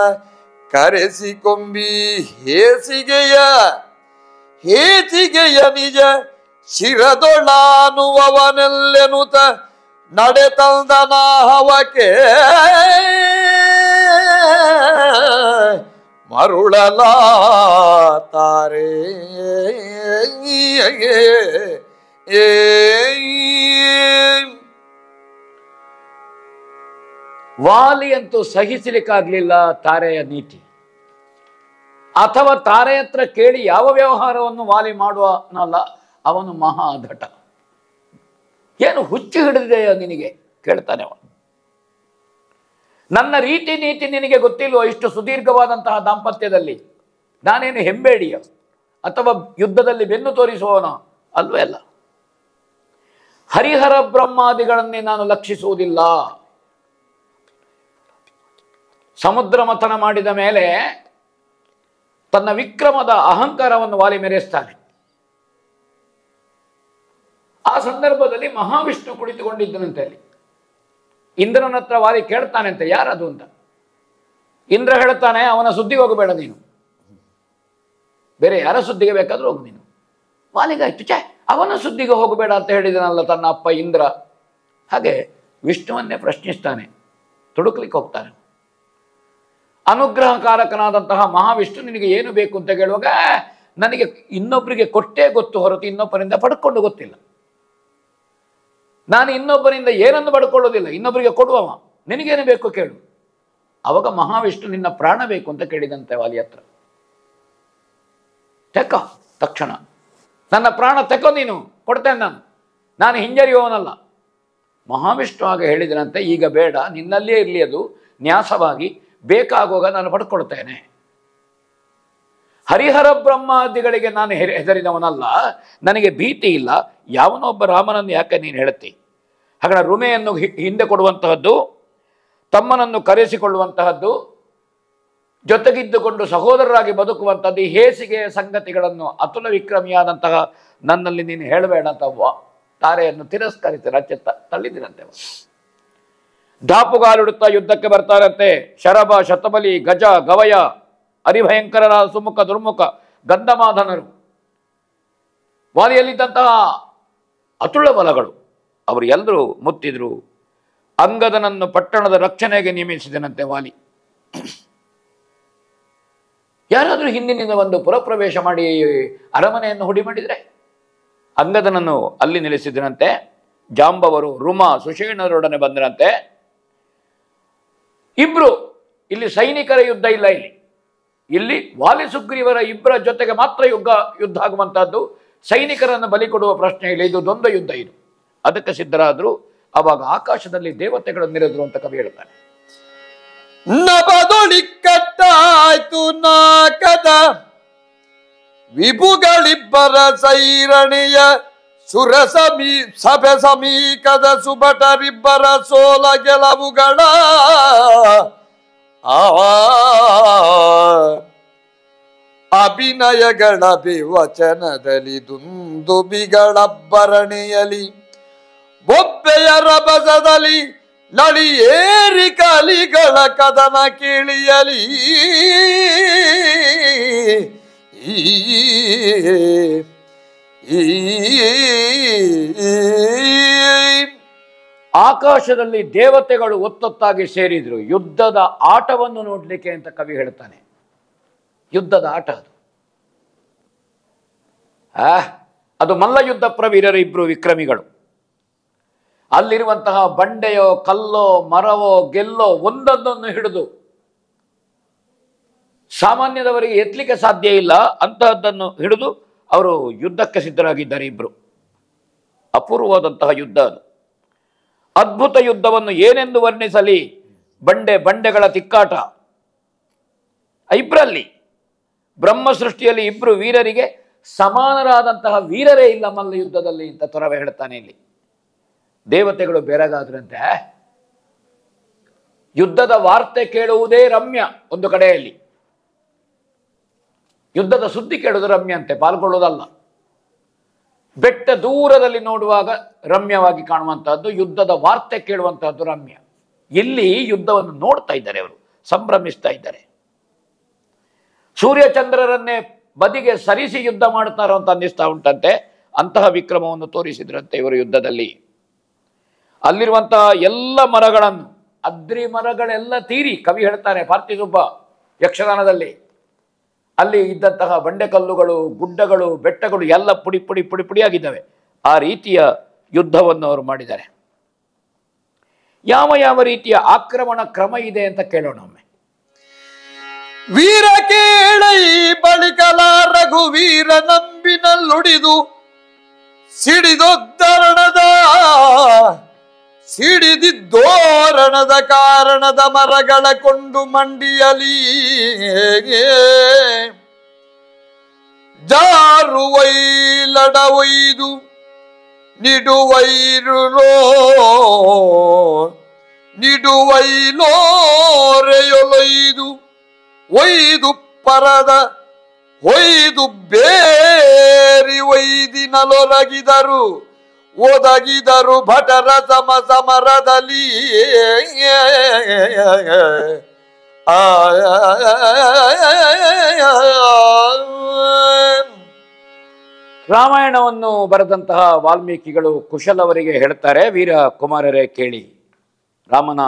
ಕರೆಸಿಕೊಂಬಿ ಹೇಸಿಗೆಯ ನಿಜ ಶಿರದೊಳಾನುವವನೆಲ್ಲೆನುತ ನಡೆತಂದನ ಹವಕೆ ಮರುಳಲಾತಾರೆ. ವಾಲಿ ಅಂತೂ ಸಹಿಸಲಿಕ್ಕಾಗ್ಲಿಲ್ಲ ತಾರೆಯ ನೀತಿ. ಅಥವಾ ತಾರೆ ಹತ್ರ ಕೇಳಿ ಯಾವ ವ್ಯವಹಾರವನ್ನು ವಾಲಿ ಮಾಡುವನಲ್ಲ, ಅವನು ಮಹಾಧಟ. ಏನು ಹುಚ್ಚು ಹಿಡಿದಿದೆಯೋ ನಿನಗೆ ಕೇಳ್ತಾನೆ ಅವನು. ನನ್ನ ರೀತಿ ನೀತಿ ನಿನಗೆ ಗೊತ್ತಿಲ್ವೋ? ಇಷ್ಟು ಸುದೀರ್ಘವಾದಂತಹ ದಾಂಪತ್ಯದಲ್ಲಿ ನಾನೇನು ಹೆಂಬೇಡಿಯ ಅಥವಾ ಯುದ್ಧದಲ್ಲಿ ಬೆನ್ನು ತೋರಿಸುವವನೋ? ಅಲ್ವೇ ಅಲ್ಲ. ಹರಿಹರ ಬ್ರಹ್ಮಾದಿಗಳನ್ನೇ ನಾನು ಲಕ್ಷಿಸುವುದಿಲ್ಲ. ಸಮುದ್ರ ಮಥನ ಮಾಡಿದ ಮೇಲೆ ತನ್ನ ವಿಕ್ರಮದ ಅಹಂಕಾರವನ್ನು ವಾಲಿ ಮೆರೆಸ್ತಾನೆ. ಆ ಸಂದರ್ಭದಲ್ಲಿ ಮಹಾವಿಷ್ಣು ಕುಳಿತುಕೊಂಡಿದ್ದನಂತೆ. ಅಲ್ಲಿ ಇಂದ್ರನ ಹತ್ರ ವಾಲಿ ಕೇಳ್ತಾನೆ ಅಂತ, ಯಾರದು ಅಂತ. ಇಂದ್ರ ಹೇಳ್ತಾನೆ, ಅವನ ಸುದ್ದಿಗೆ ಹೋಗಬೇಡ ನೀನು, ಬೇರೆ ಯಾರ ಸುದ್ದಿಗೆ ಬೇಕಾದ್ರೂ ಹೋಗು ನೀನು. ವಾಲಿಗಾಯ್ತು, ಅವನ ಸುದ್ದಿಗೆ ಹೋಗಬೇಡ ಅಂತ ಹೇಳಿದನಲ್ಲ ತನ್ನ ಅಪ್ಪ ಇಂದ್ರ. ಹಾಗೆ ವಿಷ್ಣುವನ್ನೇ ಪ್ರಶ್ನಿಸ್ತಾನೆ, ತುಡುಕ್ಲಿಕ್ಕೆ ಹೋಗ್ತಾನೆ. ಅನುಗ್ರಹಕಾರಕನಾದಂತಹ ಮಹಾವಿಷ್ಣು ನಿನಗೆ ಏನು ಬೇಕು ಅಂತ ಕೇಳುವಾಗ, ನನಗೆ ಇನ್ನೊಬ್ಬರಿಗೆ ಕೊಟ್ಟೇ ಗೊತ್ತು ಹೊರತು ಇನ್ನೊಬ್ಬರಿಂದ ಪಡ್ಕೊಂಡು ಗೊತ್ತಿಲ್ಲ. ನಾನು ಇನ್ನೊಬ್ಬರಿಂದ ಏನನ್ನು ಪಡ್ಕೊಳ್ಳೋದಿಲ್ಲ, ಇನ್ನೊಬ್ಬರಿಗೆ ಕೊಡುವವ. ನಿನಗೇನು ಬೇಕು ಕೇಳು. ಅವಾಗ ಮಹಾವಿಷ್ಣು ನಿನ್ನ ಪ್ರಾಣ ಬೇಕು ಅಂತ ಕೇಳಿದಂತೆ ವಾಲಿ ಹತ್ರ. ತೆಕ್ಕ ತಕ್ಷಣ, ನನ್ನ ಪ್ರಾಣ ತೆಕ್ಕೋ, ನೀನು ಕೊಡ್ತೇನೆ, ನಾನು ಹಿಂಜರಿಯುವವನಲ್ಲ. ಮಹಾವಿಷ್ಣು ಆಗ ಹೇಳಿದನಂತೆ, ಈಗ ಬೇಡ, ನಿನ್ನಲ್ಲಿಯೇ ಇರಲಿ ಅದು ನ್ಯಾಸವಾಗಿ, ಬೇಕಾಗುವಾಗ ನಾನು ಪಡ್ಕೊಳ್ತೇನೆ. ಹರಿಹರ ಬ್ರಹ್ಮಾದಿಗಳಿಗೆ ನಾನು ಹೆದರಿದವನಲ್ಲ, ನನಗೆ ಭೀತಿ ಇಲ್ಲ. ಯಾವನೊಬ್ಬ ರಾಮನನ್ನು ಯಾಕೆ ನೀನು ಹೇಳ್ತಿ? ಹಾಗಾದ್ರೆ ರುಮೆಯನ್ನು ಹಿಂದೆ ಕೊಡುವಂತಹದ್ದು, ತಮ್ಮನನ್ನು ಕರೆಸಿಕೊಳ್ಳುವಂತಹದ್ದು, ಜೊತೆಗಿದ್ದುಕೊಂಡು ಸಹೋದರರಾಗಿ ಬದುಕುವಂಥದ್ದು, ಈ ಹೇಸಿಗೆ ಸಂಗತಿಗಳನ್ನು ಅತುಲ ವಿಕ್ರಮಿಯಾದಂತಹ ನನ್ನಲ್ಲಿ ನೀನು ಹೇಳಬೇಡ ಅಂತ ತಾರೆಯನ್ನು ತಿರಸ್ಕರಿಸಿ ತಳ್ಳಿದಿರಂತೆ. ದಾಪುಗಾಲಿಡುತ್ತಾ ಯುದ್ಧಕ್ಕೆ ಬರ್ತಾರಂತೆ ಶರಭ, ಶತಬಲಿ, ಗಜ, ಗವಯ, ಹರಿಭಯಂಕರರಾದ ಸುಮುಖ, ದುರ್ಮುಖ, ಗಂಧಮಾಧನರು, ವಾಲಿಯಲ್ಲಿದ್ದಂತಹ ಅತುಳ ಬಲಗಳು. ಅವರು ಎಲ್ಲರೂ ಮುತ್ತಿದ್ರು. ಅಂಗದನನ್ನು ಪಟ್ಟಣದ ರಕ್ಷಣೆಗೆ ನೇಮಿಸಿದನಂತೆ ವಾಲಿ. ಯಾರಾದರೂ ಹಿಂದಿನಿಂದ ಒಂದು ಪುರಪ್ರವೇಶ ಮಾಡಿ ಅರಮನೆಯನ್ನು ಹುಡಿ ಮಾಡಿದರೆ ಅಂಗದನನ್ನು ಅಲ್ಲಿ ನಿಲ್ಲಿಸಿದನಂತೆ. ಜಾಂಬವರು, ರುಮ, ಸುಷೇಣರೊಡನೆ ಬಂದರಂತೆ. ಇಬ್ರು, ಇಲ್ಲಿ ಸೈನಿಕರ ಯುದ್ಧ ಇಲ್ಲ, ಇಲ್ಲಿ ವಾಲಿ ಸುಗ್ರೀವರ ಇಬ್ಬರ ಜೊತೆಗೆ ಮಾತ್ರ ಯುದ್ಧ ಆಗುವಂತಹದ್ದು. ಸೈನಿಕರನ್ನು ಬಲಿ ಕೊಡುವ ಪ್ರಶ್ನೆ ಇಲ್ಲ, ಇದು ದ್ವಂದ್ವ ಯುದ್ಧ. ಇದು ಅದಕ್ಕೆ ಸಿದ್ಧರಾದ್ರು. ಅವಾಗ ಆಕಾಶದಲ್ಲಿ ದೇವತೆಗಳು ನಿರೆದ್ರು ಅಂತ ಕವಿ ಹೇಳ್ತಾನೆ. ನಬದೊಳಿಕ್ಕಟ್ಟಾಯ್ತು ನಾಕದ ವಿಭುಗಳಿಬ್ಬರ ಸೈರಣೆಯ ಸಭೆ ಸಮೀಕದ ಸುಭಟರಿಬ್ಬರ ಸೋಲ ಗೆಲವುಗಳ ಆ ಅಭಿನಯಗಳ ವಿವಚನದಲ್ಲಿ ದುಂದುಬಿಗಳಬ್ಬರಣೆಯಲಿ ಬೊಬ್ಬೆಯ ರಭಸದಲ್ಲಿ ಲಳಿಯೇರಿ ಕಲಿಗಳ ಕದನ ಕಿಳಿಯಲಿ ಆಕಾಶದಲ್ಲಿ ದೇವತೆಗಳು ಒತ್ತೊತ್ತಾಗಿ ಸೇರಿದ್ರು ಯುದ್ಧದ ಆಟವನ್ನು ನೋಡ್ಲಿಕ್ಕೆ ಅಂತ ಕವಿ ಹೇಳ್ತಾನೆ. ಯುದ್ಧದ ಆಟ ಅದು ಮಲ್ಲ ಯುದ್ಧ ಪ್ರವೀರರು ಇಬ್ರು ವಿಕ್ರಮಿಗಳು. ಅಲ್ಲಿರುವಂತಹ ಬಂಡೆಯೋ ಕಲ್ಲೋ ಮರವೋ ಗೆಲ್ಲೋ ಒಂದೊಂದನ್ನು ಹಿಡಿದು ಸಾಮಾನ್ಯದವರಿಗೆ ಎತ್ತಲಿಕ್ಕೆ ಸಾಧ್ಯ ಇಲ್ಲ ಅಂತಹದ್ದನ್ನು ಹಿಡಿದು ಅವರು ಯುದ್ಧಕ್ಕೆ ಸಿದ್ಧರಾಗಿದ್ದಾರೆ ಇಬ್ರು. ಅಪೂರ್ವವಾದಂತಹ ಯುದ್ಧ ಅದು. ಅದ್ಭುತ ಯುದ್ಧವನ್ನು ಏನೆಂದು ವರ್ಣಿಸಲಿ? ಬಂಡೆಗಳ ತಿಕ್ಕಾಟ ಇಬ್ಬರಲ್ಲಿ. ಬ್ರಹ್ಮ ಸೃಷ್ಟಿಯಲ್ಲಿ ಇಬ್ರು ವೀರರಿಗೆ ಸಮಾನರಾದಂತಹ ವೀರರೇ ಇಲ್ಲ ಮಲ್ಲ ಯುದ್ಧದಲ್ಲಿ ಅಂತ ತೊರವೆ ಹೇಳ್ತಾನೆ ಇಲ್ಲಿ. ದೇವತೆಗಳು ಬೆರಗಾದ್ರಂತೆ. ಯುದ್ಧದ ವಾರ್ತೆ ಕೇಳುವುದೇ ರಮ್ಯ. ಒಂದು ಕಡೆಯಲ್ಲಿ ಯುದ್ಧದ ಸುದ್ದಿ ಕೇಳುವುದು ರಮ್ಯ ಅಂತೆ, ಪಾಲ್ಗೊಳ್ಳುವುದಲ್ಲ. ಬೆಟ್ಟ ದೂರದಲ್ಲಿ ನೋಡುವಾಗ ರಮ್ಯವಾಗಿ ಕಾಣುವಂತಹದ್ದು, ಯುದ್ಧದ ವಾರ್ತೆ ಕೇಳುವಂತಹದ್ದು ರಮ್ಯ. ಇಲ್ಲಿ ಯುದ್ಧವನ್ನು ನೋಡ್ತಾ ಇದ್ದಾರೆ, ಅವರು ಸಂಭ್ರಮಿಸ್ತಾ ಇದ್ದಾರೆ. ಸೂರ್ಯಚಂದ್ರರನ್ನೇ ಬದಿಗೆ ಸರಿಸಿ ಯುದ್ಧ ಮಾಡ್ತಾರೋ ಅಂತ ಅನ್ನಿಸ್ತಾ ಉಂಟಂತೆ. ಅಂತಹ ವಿಕ್ರಮವನ್ನು ತೋರಿಸಿದ್ರಂತೆ ಇವರು ಯುದ್ಧದಲ್ಲಿ. ಅಲ್ಲಿರುವಂತಹ ಎಲ್ಲ ಮರಗಳನ್ನು, ಅದ್ರಿ ಮರಗಳೆಲ್ಲ ತೀರಿ, ಕವಿ ಹೇಳ್ತಾನೆ ಪಾರ್ಥಿಸುಬ್ಬ ಯಕ್ಷಗಾನದಲ್ಲಿ, ಅಲ್ಲಿ ಇದ್ದಂತಹ ಬಂಡೆಕಲ್ಲುಗಳು, ಗುಡ್ಡಗಳು, ಬೆಟ್ಟಗಳು ಎಲ್ಲ ಪುಡಿ ಪುಡಿ ಪುಡಿ ಪುಡಿಯಾಗಿದ್ದಾವೆ. ಆ ರೀತಿಯ ಯುದ್ಧವನ್ನು ಅವರು ಮಾಡಿದ್ದಾರೆ. ಯಾವ ಯಾವ ರೀತಿಯ ಆಕ್ರಮಣ ಕ್ರಮ ಇದೆ ಅಂತ ಕೇಳೋಣ ಒಮ್ಮೆ. ವೀರ ಕೇಳೈ ಬಳಿಕಲ ರಘುವೀರ ನಂಬಿನಲ್ಲುಡಿದು ಸಿಡಿದಿದ್ದೋರಣದ ಕಾರಣದ ಮರಗಳ ಕೊಂಡು ಮಂಡಿಯಲಿ ಜಾರುವೈಲಡವೈದು ನಿಡುವೈಲೋರೆಯೊಲೊಯ್ದು ಒಯ್ದು ಪರದ ಒಯ್ದು ಬೇರಿ ಒಯ್ದಿನಲೊರಗಿದರು ಒದಗಿದರು ಭಟರ ಸಮರದಲ್ಲಿ. ರಾಮಾಯಣವನ್ನು ಬರೆದಂತಹ ವಾಲ್ಮೀಕಿಗಳು ಕುಶಲವರಿಗೆ ಹೇಳ್ತಾರೆ, ವೀರ ಕುಮಾರರೇ ಕೇಳಿ, ರಾಮನ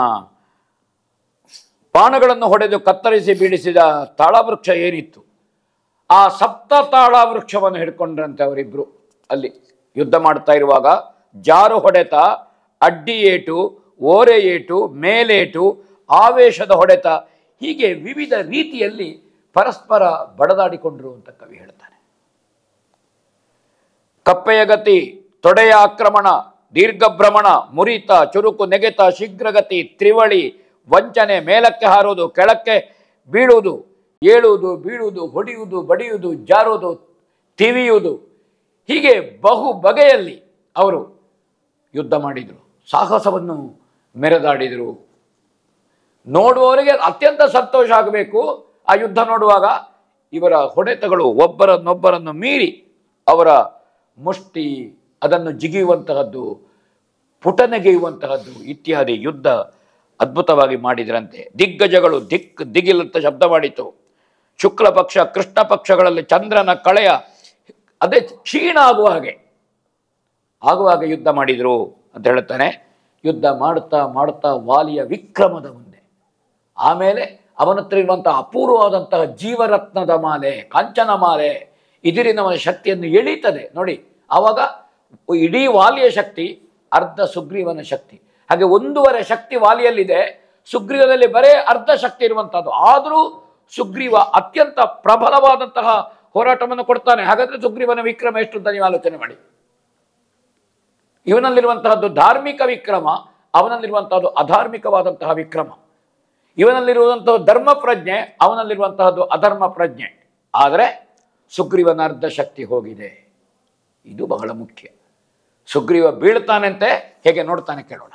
ಬಾಣಗಳನ್ನು ಹೊಡೆದು ಕತ್ತರಿಸಿ ಬೀಳಿಸಿದ ತಾಳವೃಕ್ಷ ಏನಿತ್ತು, ಆ ಸಪ್ತ ತಾಳ ವೃಕ್ಷವನ್ನು ಹಿಡ್ಕೊಂಡ್ರಂತೆ ಅವರಿಬ್ರು. ಅಲ್ಲಿ ಯುದ್ಧ ಮಾಡ್ತಾ ಇರುವಾಗ ಜಾರು ಹೊಡೆತ, ಅಡ್ಡಿ ಏಟು, ಓರೆ ಏಟು, ಮೇಲೇಟು, ಆವೇಶದ ಹೊಡೆತ, ಹೀಗೆ ವಿವಿಧ ರೀತಿಯಲ್ಲಿ ಪರಸ್ಪರ ಬಡದಾಡಿಕೊಂಡ್ರು ಅಂತ ಕವಿ ಹೇಳ್ತಾನೆ. ಕಪ್ಪೆಯ ಗತಿ, ತೊಡೆಯ ಆಕ್ರಮಣ, ದೀರ್ಘಭ್ರಮಣ, ಮುರಿತ, ಚುರುಕು ನೆಗೆತ, ಶೀಘ್ರಗತಿ, ತ್ರಿವಳಿ, ವಂಚನೆ, ಮೇಲಕ್ಕೆ ಹಾರೋದು, ಕೆಳಕ್ಕೆ ಬೀಳುವುದು, ಏಳುವುದು, ಬೀಳುವುದು, ಹೊಡೆಯುವುದು, ಬಡಿಯುವುದು, ಜಾರುವುದು, ತಿವಿಯುವುದು, ಹೀಗೆ ಬಹು ಬಗೆಯಲ್ಲಿ ಅವರು ಯುದ್ಧ ಮಾಡಿದರು. ಸಾಹಸವನ್ನು ಮೆರೆದಾಡಿದರು. ನೋಡುವವರಿಗೆ ಅತ್ಯಂತ ಸಂತೋಷ ಆಗಬೇಕು ಆ ಯುದ್ಧ ನೋಡುವಾಗ. ಇವರ ಹೊಡೆತಗಳು ಒಬ್ಬರನ್ನೊಬ್ಬರನ್ನು ಮೀರಿ ಅವರ ಮುಷ್ಟಿ ಅದನ್ನು ಜಿಗಿಯುವಂತಹದ್ದು, ಪುಟನೆಗೆಯುವಂತಹದ್ದು ಇತ್ಯಾದಿ ಯುದ್ಧ ಅದ್ಭುತವಾಗಿ ಮಾಡಿದ್ರಂತೆ. ದಿಗ್ಗಜಗಳು ದಿಗಿಲಂತ ಶಬ್ದ ಮಾಡಿತು. ಶುಕ್ಲ ಪಕ್ಷ ಕೃಷ್ಣ ಪಕ್ಷಗಳಲ್ಲಿ ಚಂದ್ರನ ಕಳೆಯ ಅದೇ ಕ್ಷೀಣ ಆಗುವ ಹಾಗೆ ಯುದ್ಧ ಮಾಡಿದರು ಅಂತ ಹೇಳ್ತಾನೆ. ಯುದ್ಧ ಮಾಡುತ್ತಾ ಮಾಡುತ್ತಾ ವಾಲಿಯ ವಿಕ್ರಮದ ಮುಂದೆ, ಆಮೇಲೆ ಅವನ ಹತ್ರ ಇರುವಂತಹ ಅಪೂರ್ವವಾದಂತಹ ಜೀವರತ್ನದ ಮಾಲೆ, ಕಾಂಚನ ಮಾಲೆ, ಇದಿರಿನವನ ಶಕ್ತಿಯನ್ನು ಎಳೀತದೆ ನೋಡಿ. ಆವಾಗ ಇಡೀ ವಾಲಿಯ ಶಕ್ತಿ ಅರ್ಧ ಸುಗ್ರೀವನ ಶಕ್ತಿ. ಹಾಗೆ 1.5 ಶಕ್ತಿ ವಾಲಿಯಲ್ಲಿದೆ, ಸುಗ್ರೀವದಲ್ಲಿ ಬರೇ ಅರ್ಧ ಶಕ್ತಿ ಇರುವಂತಹದ್ದು. ಆದರೂ ಸುಗ್ರೀವ ಅತ್ಯಂತ ಪ್ರಬಲವಾದಂತಹ ಹೋರಾಟವನ್ನು ಕೊಡ್ತಾನೆ. ಹಾಗಾದ್ರೆ ಸುಗ್ರೀವನ ವಿಕ್ರಮ ಎಷ್ಟು ಅಂತ ನೀವು ಆಲೋಚನೆ ಮಾಡಿ. ಇವನಲ್ಲಿರುವಂತಹದ್ದು ಧಾರ್ಮಿಕ ವಿಕ್ರಮ, ಅವನಲ್ಲಿರುವಂತಹದ್ದು ಅಧಾರ್ಮಿಕವಾದಂತಹ ವಿಕ್ರಮ. ಇವನಲ್ಲಿರುವಂತಹ ಧರ್ಮ ಪ್ರಜ್ಞೆ, ಅವನಲ್ಲಿರುವಂತಹದ್ದು ಅಧರ್ಮ ಪ್ರಜ್ಞೆ. ಆದರೆ ಸುಗ್ರೀವನ ಅರ್ಧ ಶಕ್ತಿ ಹೋಗಿದೆ. ಇದು ಬಹಳ ಮುಖ್ಯ. ಸುಗ್ರೀವ ಬೀಳ್ತಾನಂತೆ, ಹೇಗೆ ನೋಡ್ತಾನೆ ಕೇಳೋಣ.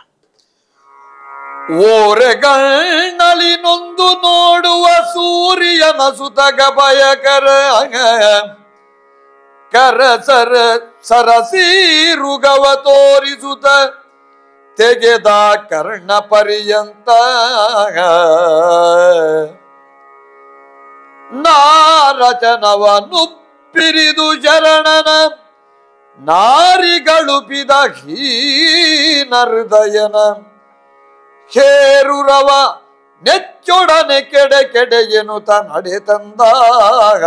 ಓರೆಗಣ್ಣಳಿ ನೊಂದು ನೋಡುವ ಸೂರ್ಯನ ಸುತಗ ಭಯಕರ ಕರಸರ ಸರಸೀರುಗವ ತೋರಿಸುತ್ತ ತೆಗೆದ ಕರ್ಣ ಪರ್ಯಂತ ನಾರಚನವನು ಪಿರಿದು ಶರಣನ ನಾರಿಗಳುಪಿದ ಹೀನ ಹೃದಯನ ಹೇರುರವ ನೆಚ್ಚೊಡನೆ ಕೆಡೆ ಕೆಡೆ ಎನ್ನುತ್ತ ನಡೆ ತಂದಾಗ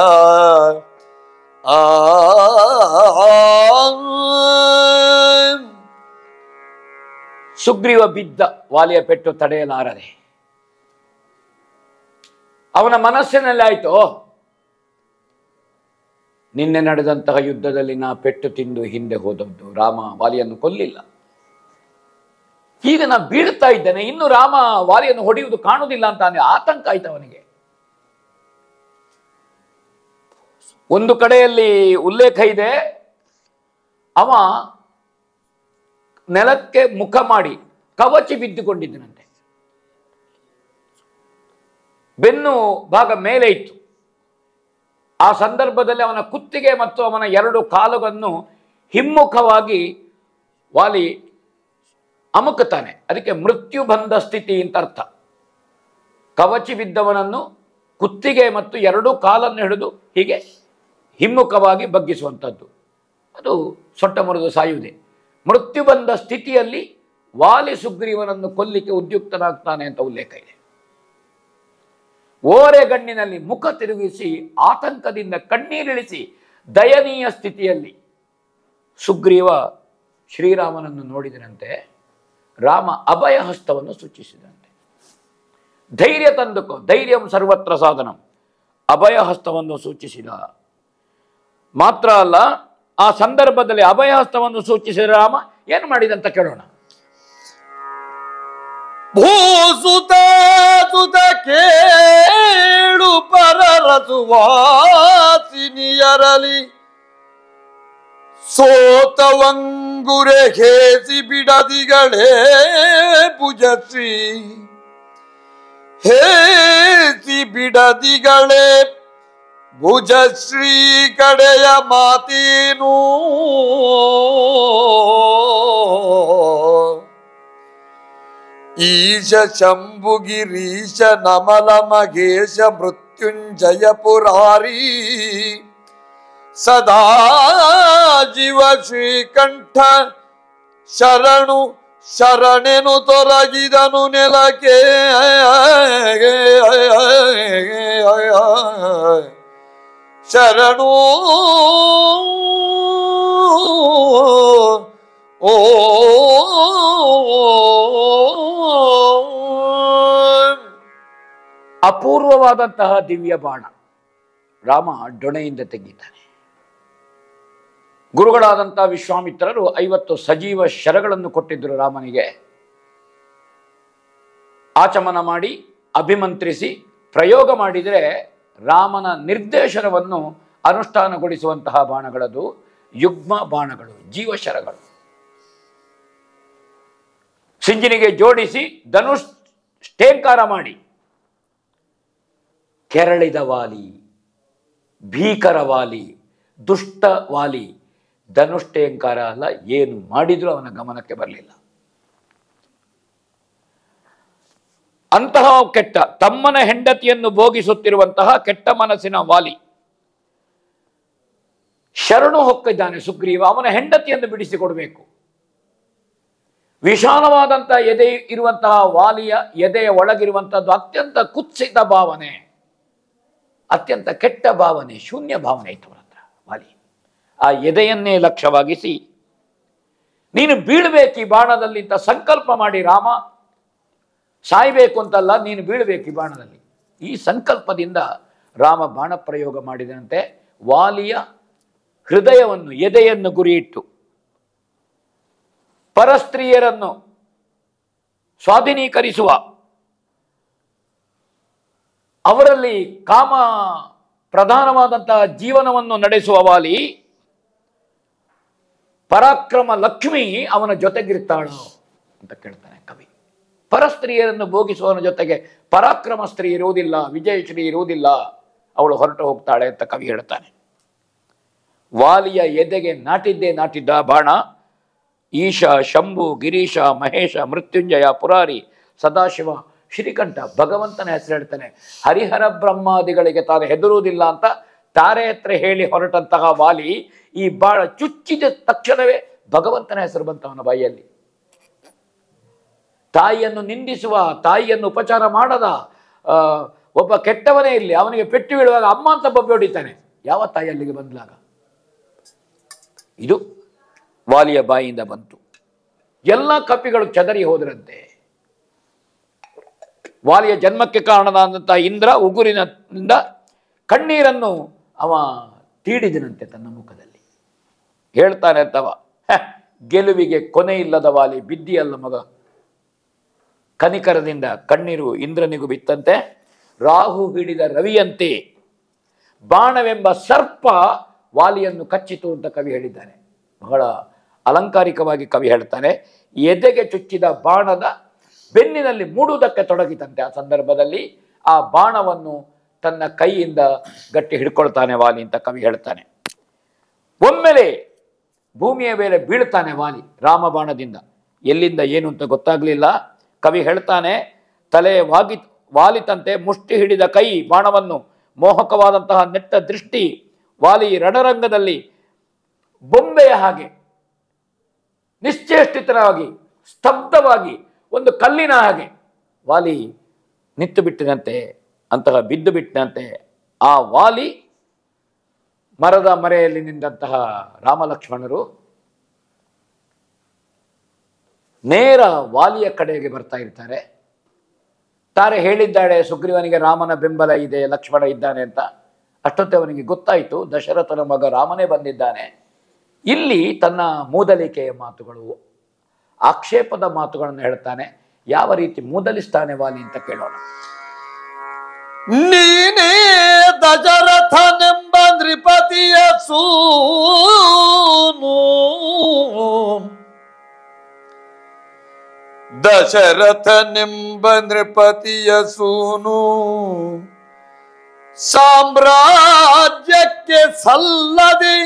ಸುಗ್ರೀವ ಬಿದ್ದ. ವಾಲಿಯ ಪೆಟ್ಟು ತಡೆಯಲಾರದೆ ಅವನ ಮನಸ್ಸಿನಲ್ಲಿ ಆಯ್ತು, ನಿನ್ನೆ ನಡೆದಂತಹ ಯುದ್ಧದಲ್ಲಿ ನಾ ಪೆಟ್ಟು ತಿಂದು ಹಿಂದೆ ಹೋದದ್ದು, ರಾಮ ವಾಲಿಯನ್ನು ಕೊಲ್ಲಿಲ್ಲ. ಈಗ ನಾ ಬೀಳ್ತಾ ಇದ್ದೇನೆ, ಇನ್ನು ರಾಮ ವಾಲಿಯನ್ನು ಹೊಡೆಯುವುದು ಕಾಣುವುದಿಲ್ಲ ಅಂತ ಆತಂಕ ಆಯ್ತು ಅವನಿಗೆ. ಒಂದು ಕಡೆಯಲ್ಲಿ ಉಲ್ಲೇಖ ಇದೆ, ಅವ ನೆಲಕ್ಕೆ ಮುಖ ಮಾಡಿ ಕವಚಿ ಬಿದ್ದುಕೊಂಡಿದ್ದನಂತೆ. ಬೆನ್ನು ಭಾಗ ಮೇಲೆ ಇತ್ತು. ಆ ಸಂದರ್ಭದಲ್ಲಿ ಅವನ ಕುತ್ತಿಗೆ ಮತ್ತು ಅವನ ಎರಡು ಕಾಲುಗಳನ್ನು ಹಿಮ್ಮುಖವಾಗಿ ವಾಲಿ ಅಮುಕುತ್ತಾನೆ. ಅದಕ್ಕೆ ಮೃತ್ಯು ಬಂಧ ಸ್ಥಿತಿ ಅಂತ ಅರ್ಥ. ಕವಚಿ ಬಿದ್ದವನನ್ನು ಕುತ್ತಿಗೆ ಮತ್ತು ಎರಡು ಕಾಲನ್ನು ಹಿಡಿದು ಹೀಗೆ ಹಿಮ್ಮುಖವಾಗಿ ಬಗ್ಗಿಸುವಂಥದ್ದು, ಅದು ಸೊಟ್ಟ ಮುರಿದು ಸಾಯುವುದೇ. ಮೃತ್ಯು ಬಂದ ಸ್ಥಿತಿಯಲ್ಲಿ ವಾಲಿ ಸುಗ್ರೀವನನ್ನು ಕೊಲ್ಲಿಕ್ಕೆ ಉದ್ಯುಕ್ತನಾಗ್ತಾನೆ ಅಂತ ಉಲ್ಲೇಖ ಇದೆ. ಓರೆಗಣ್ಣಿನಲ್ಲಿ ಮುಖ ತಿರುಗಿಸಿ ಆತಂಕದಿಂದ ಕಣ್ಣೀರಿಳಿಸಿ ದಯನೀಯ ಸ್ಥಿತಿಯಲ್ಲಿ ಸುಗ್ರೀವ ಶ್ರೀರಾಮನನ್ನು ನೋಡಿದನಂತೆ. ರಾಮ ಅಭಯ ಹಸ್ತವನ್ನು ಸೂಚಿಸಿದಂತೆ. ಧೈರ್ಯ ತಂದುಕೋ, ಧೈರ್ಯಂ ಸರ್ವತ್ರ ಸಾಧನಂ, ಅಭಯ ಹಸ್ತವನ್ನು ಸೂಚಿಸಿದ. ಮಾತ್ರ ಅಲ್ಲ, ಆ ಸಂದರ್ಭದಲ್ಲಿ ಅಭಯ ಹಸ್ತವನ್ನು ಸೂಚಿಸಿದ ರಾಮ ಏನು ಮಾಡಿದಂತ ಕೇಳೋಣ. ಭೂಸುತ ಸುತ ಕೇಳು ಪರರಸುವಾಸಿನಿಯರಲಿ ಸೋತವಂಗುರೆ ಹೇಸಿ ಬಿಡದಿಗಳೇ ಭುಜಶ್ರೀ, ಹೇಸಿ ಬಿಡದಿಗಳೇ ಭುಜಶ್ರೀ ಕಡೆಯ ಮಾತೇನು ಈಶ ಶಂಭುಗಿರೀಶ ನಮಲ ಮಗೇಶ ಮೃತ್ಯುಂಜಯ ಪುರಾರಿ ಸದಾ ಜೀವ ಶ್ರೀಕಂಠ ಶರಣು ಶರಣೆನು ತೊಲಗಿದನು ನೆಲಕ್ಕೆ ಶರಣು ಓ ಅಪೂರ್ವವಾದಂತಹ ದಿವ್ಯ ಬಾಣ ರಾಮ ಡೊಣೆಯಿಂದ ತೆಗಿತಾನೆ. ಗುರುಗಳಾದಂತಹ ವಿಶ್ವಾಮಿತ್ರರು 50 ಸಜೀವ ಶರಗಳನ್ನು ಕೊಟ್ಟಿದ್ದರು ರಾಮನಿಗೆ. ಆಚಮನ ಮಾಡಿ ಅಭಿಮಂತ್ರಿಸಿ ಪ್ರಯೋಗ ಮಾಡಿದರೆ ರಾಮನ ನಿರ್ದೇಶನವನ್ನು ಅನುಷ್ಠಾನಗೊಳಿಸುವಂತಹ ಬಾಣಗಳದು ಯುಗ್ಮ ಬಾಣಗಳು, ಜೀವಶರಗಳು. ಸಿಂಜಿನಿಗೆ ಜೋಡಿಸಿ ಧನುಷ್ ಸ್ಟೇಂಕಾರ ಮಾಡಿ ಕೆರಳಿದ ವಾಲಿ, ಭೀಕರ ವಾಲಿ, ದುಷ್ಟ ವಾಲಿ ಧನುಷ್ಟೇಂಕಾರ ಅಲ್ಲ, ಏನು ಮಾಡಿದ್ರೂ ಅವನ ಗಮನಕ್ಕೆ ಬರಲಿಲ್ಲ. ಅಂತಹ ಕೆಟ್ಟ ತಮ್ಮನ ಹೆಂಡತಿಯನ್ನು ಭೋಗಿಸುತ್ತಿರುವಂತಹ ಕೆಟ್ಟ ಮನಸ್ಸಿನ ವಾಲಿ ಶರಣು ಹೊಕ್ಕಿದ್ದಾನೆ ಸುಗ್ರೀವ. ಅವನ ಹೆಂಡತಿಯನ್ನು ಬಿಡಿಸಿಕೊಡಬೇಕು. ವಿಶಾಲವಾದಂತಹ ಎದೆ ಇರುವಂತಹ ವಾಲಿಯ ಎದೆಯ ಒಳಗಿರುವಂತಹದ್ದು ಅತ್ಯಂತ ಕುತ್ಸಿತ ಭಾವನೆ, ಅತ್ಯಂತ ಕೆಟ್ಟ ಭಾವನೆ, ಶೂನ್ಯ ಭಾವನೆ ಇತ್ತು ಅವನ ಹತ್ರ. ವಾಲಿ ಆ ಎದೆಯನ್ನೇ ಲಕ್ಷ್ಯವಾಗಿಸಿ ನೀನು ಬೀಳ್ಬೇಕು ಈ ಬಾಣದಲ್ಲಿ ಅಂತ ಸಂಕಲ್ಪ ಮಾಡಿ, ರಾಮ ಸಾಯ್ಬೇಕು ಅಂತಲ್ಲ, ನೀನು ಬೀಳ್ಬೇಕು ಈ ಬಾಣದಲ್ಲಿ. ಈ ಸಂಕಲ್ಪದಿಂದ ರಾಮ ಬಾಣ ಪ್ರಯೋಗ ಮಾಡಿದಂತೆ ವಾಲಿಯ ಹೃದಯವನ್ನು, ಎದೆಯನ್ನು ಗುರಿಯಿಟ್ಟು ಪರಸ್ತ್ರೀಯರನ್ನು ಸ್ವಾಧೀನೀಕರಿಸುವ, ಅವರಲ್ಲಿ ಕಾಮ ಪ್ರಧಾನವಾದಂತಹ ಜೀವನವನ್ನು ನಡೆಸುವ ವಾಲಿ ಪರಾಕ್ರಮ ಲಕ್ಷ್ಮಿ ಅವನ ಜೊತೆಗಿರ್ತಾಳು ಅಂತ ಕೇಳ್ತಾನೆ ಕವಿ. ಪರಸ್ತ್ರೀಯರನ್ನು ಭೋಗಿಸುವವನ ಜೊತೆಗೆ ಪರಾಕ್ರಮ ಸ್ತ್ರೀ ಇರುವುದಿಲ್ಲ, ವಿಜಯಶ್ರೀ ಇರುವುದಿಲ್ಲ, ಅವಳು ಹೊರಟು ಹೋಗ್ತಾಳೆ ಅಂತ ಕವಿ ಹೇಳ್ತಾನೆ. ವಾಲಿಯ ಎದೆಗೆ ನಾಟಿದ್ದ ಬಾಣ ಈಶ, ಶಂಭು, ಗಿರೀಶ, ಮಹೇಶ, ಮೃತ್ಯುಂಜಯ, ಪುರಾರಿ, ಸದಾಶಿವ, ಶ್ರೀಕಂಠ, ಭಗವಂತನ ಹೆಸರು ಹೇಳ್ತಾನೆ. ಹರಿಹರ ಬ್ರಹ್ಮಾದಿಗಳಿಗೆ ತಾನು ಹೆದರುವುದಿಲ್ಲ ಅಂತ ತಾರೆ ಹತ್ರ ಹೇಳಿ ಹೊರಟಂತಹ ವಾಲಿ ಈ ಬಾಣ ಚುಚ್ಚಿದ ತಕ್ಷಣವೇ ಭಗವಂತನ ಹೆಸರು ಬಂತ ಅವನ ಬಾಯಿಯಲ್ಲಿ. ತಾಯಿಯನ್ನು ನಿಂದಿಸುವ, ತಾಯಿಯನ್ನು ಉಪಚಾರ ಮಾಡದ ಒಬ್ಬ ಕೆಟ್ಟವನೇ ಇರಲಿ, ಅವನಿಗೆ ಪೆಟ್ಟು ಬೀಳುವಾಗ ಅಮ್ಮ ಅಂತ ಬೊಬ್ಬೆ ಹೊಡಿತಾನೆ. ಯಾವ ತಾಯಿ ಅಲ್ಲಿಗೆ ಬಂದ್ಲಾಗ? ಇದು ವಾಲಿಯ ಬಾಯಿಯಿಂದ ಬಂತು. ಎಲ್ಲ ಕಪಿಗಳು ಚದರಿ ಹೋದ್ರಂತೆ. ವಾಲಿಯ ಜನ್ಮಕ್ಕೆ ಕಾರಣನಾದಂತಹ ಇಂದ್ರ ಉಗುರಿನಿಂದ ಕಣ್ಣೀರನ್ನು ಅವ ತೀಡಿದನಂತೆ ತನ್ನ ಮುಖದಲ್ಲಿ. ಹೇಳ್ತಾನೆ ಅಂತವ, ಗೆಲುವಿಗೆ ಕೊನೆ ಇಲ್ಲದ ವಾಲಿ ಬಿದ್ದಿಯಲ್ಲ ಮಗ. ಕನಿಕರದಿಂದ ಕಣ್ಣೀರು ಇಂದ್ರನಿಗೂ ಬಿತ್ತಂತೆ. ರಾಹು ಹಿಡಿದ ರವಿಯಂತೆ ಬಾಣವೆಂಬ ಸರ್ಪ ವಾಲಿಯನ್ನು ಕಚ್ಚಿತು ಅಂತ ಕವಿ ಹೇಳಿದ್ದಾನೆ. ಬಹಳ ಅಲಂಕಾರಿಕವಾಗಿ ಕವಿ ಹೇಳ್ತಾನೆ. ಎದೆಗೆ ಚುಚ್ಚಿದ ಬಾಣದ ಬೆನ್ನಿನಲ್ಲಿ ಮೂಡುವುದಕ್ಕೆ ತೊಡಗಿತಂತೆ. ಆ ಸಂದರ್ಭದಲ್ಲಿ ಆ ಬಾಣವನ್ನು ತನ್ನ ಕೈಯಿಂದ ಗಟ್ಟಿ ಹಿಡ್ಕೊಳ್ತಾನೆ ವಾಲಿ ಅಂತ ಕವಿ ಹೇಳ್ತಾನೆ. ಒಮ್ಮೆಲೆ ಭೂಮಿಯ ಮೇಲೆ ಬೀಳ್ತಾನೆ ವಾಲಿ ರಾಮಬಾಣದಿಂದ. ಎಲ್ಲಿಂದ ಏನು ಅಂತ ಗೊತ್ತಾಗ್ಲಿಲ್ಲ. ಕವಿ ಹೇಳ್ತಾನೆ, ತಲೆ ವಾಲಿತಂತೆ ಮುಷ್ಟಿ ಹಿಡಿದ ಕೈ ಬಾಣವನ್ನು, ಮೋಹಕವಾದಂತಹ ನೆಟ್ಟ ದೃಷ್ಟಿ, ವಾಲಿ ರಣರಂಗದಲ್ಲಿ ಬೊಂಬೆಯ ಹಾಗೆ ನಿಶ್ಚೇಷ್ಟಿತನಾಗಿ ಸ್ತಬ್ಧವಾಗಿ ಒಂದು ಕಲ್ಲಿನ ಹಾಗೆ ವಾಲಿ ನಿಂತು ಬಿಟ್ಟಿದಂತೆ, ಅಂತಹ ಬಿದ್ದು ಬಿಟ್ಟಂತೆ. ಆ ವಾಲಿ ಮರದ ಮರೆಯಲ್ಲಿ ನಿಂತಹ ರಾಮಲಕ್ಷ್ಮಣರು ನೇರ ವಾಲಿಯ ಕಡೆಗೆ ಬರ್ತಾ ಇರ್ತಾರೆ. ತಾರೆ ಹೇಳಿದ್ದಾಳೆ ಸುಗ್ರೀವನಿಗೆ ರಾಮನ ಬೆಂಬಲ ಇದೆ, ಲಕ್ಷ್ಮಣ ಇದ್ದಾನೆ ಅಂತ. ಅಷ್ಟೊತ್ತೆ ಅವನಿಗೆ ಗೊತ್ತಾಯಿತು ದಶರಥನ ಮಗ ರಾಮನೇ ಬಂದಿದ್ದಾನೆ. ಇಲ್ಲಿ ತನ್ನ ಮೂದಲಿಕೆಯ ಮಾತುಗಳು, ಆಕ್ಷೇಪದ ಮಾತುಗಳನ್ನು ಹೇಳ್ತಾನೆ. ಯಾವ ರೀತಿ ಮೂದಲಿಸ್ತಾನೆ ವಾಲಿ ಅಂತ ಕೇಳೋಣ. ನೀನೇ ದಶರಥನೆಂಬ ನೃಪತಿಯ ಸೂನು, ದಶರಥನೆಂಬ ನೃಪತಿಯ ಸೂನು, ಸಾಮ್ರಾಜ್ಯಕ್ಕೆ ಸಲ್ಲದೆ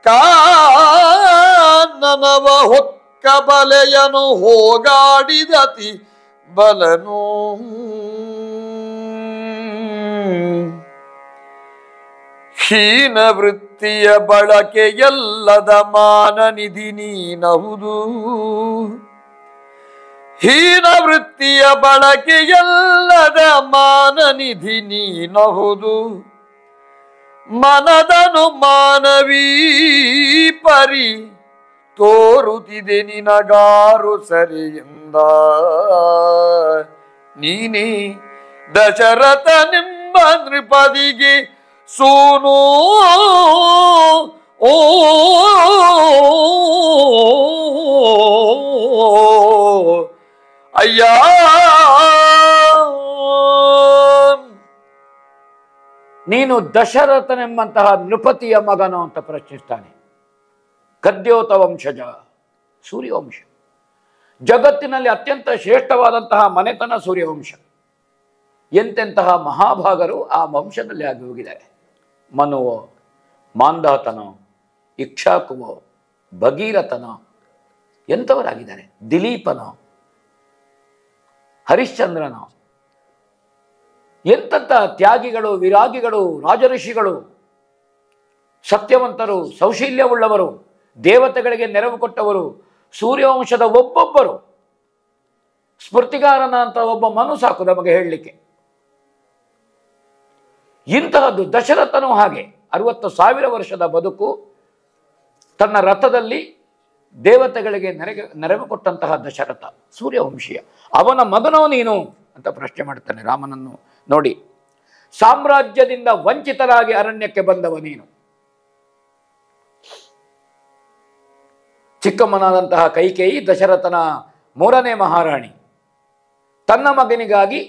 ಕಾನನವ ಹೊಕ್ಕ ಬಲೆಯನು ಹೋಗಾಡಿದತಿ ಬಲನು. ಹೀನ ವೃತ್ತಿಯ ಬಳಕೆಯಲ್ಲದ ಮಾನನಿಧಿ ನೀನಹುದು, ಹೀನ ವೃತ್ತಿಯ ಬಳಕೆಯಲ್ಲದ ಮಾನನಿಧಿ ನೀನಹುದು. ಮನದನು ಮಾನವೀ ಪರಿ ತೋರುತ್ತಿದೆ ನಿನಗಾರು ಸರಿಯಿಂದ. ನೀನೇ ದಶರಥನೆಂಬ ನೃಪದಿಗೆ ಸೂನು. ಓ ಅಯ್ಯ, ನೀನು ದಶರಥನೆಂಬಂತಹ ನೃಪತಿಯ ಮಗನು ಅಂತ ಪ್ರಶ್ನಿಸ್ತಾನೆ. ಗದ್ಯೋತ ವಂಶಜ, ಸೂರ್ಯವಂಶ. ಜಗತ್ತಿನಲ್ಲಿ ಅತ್ಯಂತ ಶ್ರೇಷ್ಠವಾದಂತಹ ಮನೆತನ ಸೂರ್ಯವಂಶ. ಎಂತೆಂತಹ ಮಹಾಭಾಗರು ಆ ವಂಶದಲ್ಲಿ ಆಗಿ ಹೋಗಿದ್ದಾರೆ. ಮನುವೋ, ಮಾಂಧಾತನೋ, ಇಕ್ಷಾಕುವೋ, ಭಗೀರಥನೋ, ಎಂಥವರಾಗಿದ್ದಾರೆ. ದಿಲೀಪನೋ, ಹರಿಶ್ಚಂದ್ರನೋ, ಎಂತೆಂಥ ತ್ಯಾಗಿಗಳು, ವಿರಾಗಿಗಳು, ರಾಜಋಷಿಗಳು, ಸತ್ಯವಂತರು, ಸೌಶೀಲ್ಯವುಳ್ಳವರು, ದೇವತೆಗಳಿಗೆ ನೆರವು ಕೊಟ್ಟವರು. ಸೂರ್ಯವಂಶದ ಒಬ್ಬೊಬ್ಬರು ಸ್ಮೃತಿಗಾರನ ಅಂತ ಒಬ್ಬ ಮನು ಸಾಕು ನಮಗೆ ಹೇಳಲಿಕ್ಕೆ. ಇಂತಹದ್ದು ದಶರಥನು ಹಾಗೆ 60,000 ವರ್ಷದ ಬದುಕು. ತನ್ನ ರಥದಲ್ಲಿ ದೇವತೆಗಳಿಗೆ ನೆರವು ಕೊಟ್ಟಂತಹ ದಶರಥ ಸೂರ್ಯವಂಶೀಯ. ಅವನ ಮಗನೋ ನೀನು ಅಂತ ಪ್ರಶ್ನೆ ಮಾಡ್ತಾನೆ ರಾಮನನ್ನು ನೋಡಿ. ಸಾಮ್ರಾಜ್ಯದಿಂದ ವಂಚಿತರಾಗಿ ಅರಣ್ಯಕ್ಕೆ ಬಂದವ ನೀನು. ಚಿಕ್ಕಮ್ಮನಾದಂತಹ ಕೈಕೇಯಿ ದಶರಥನ 3ನೇ ಮಹಾರಾಣಿ. ತನ್ನ ಮಗನಿಗಾಗಿ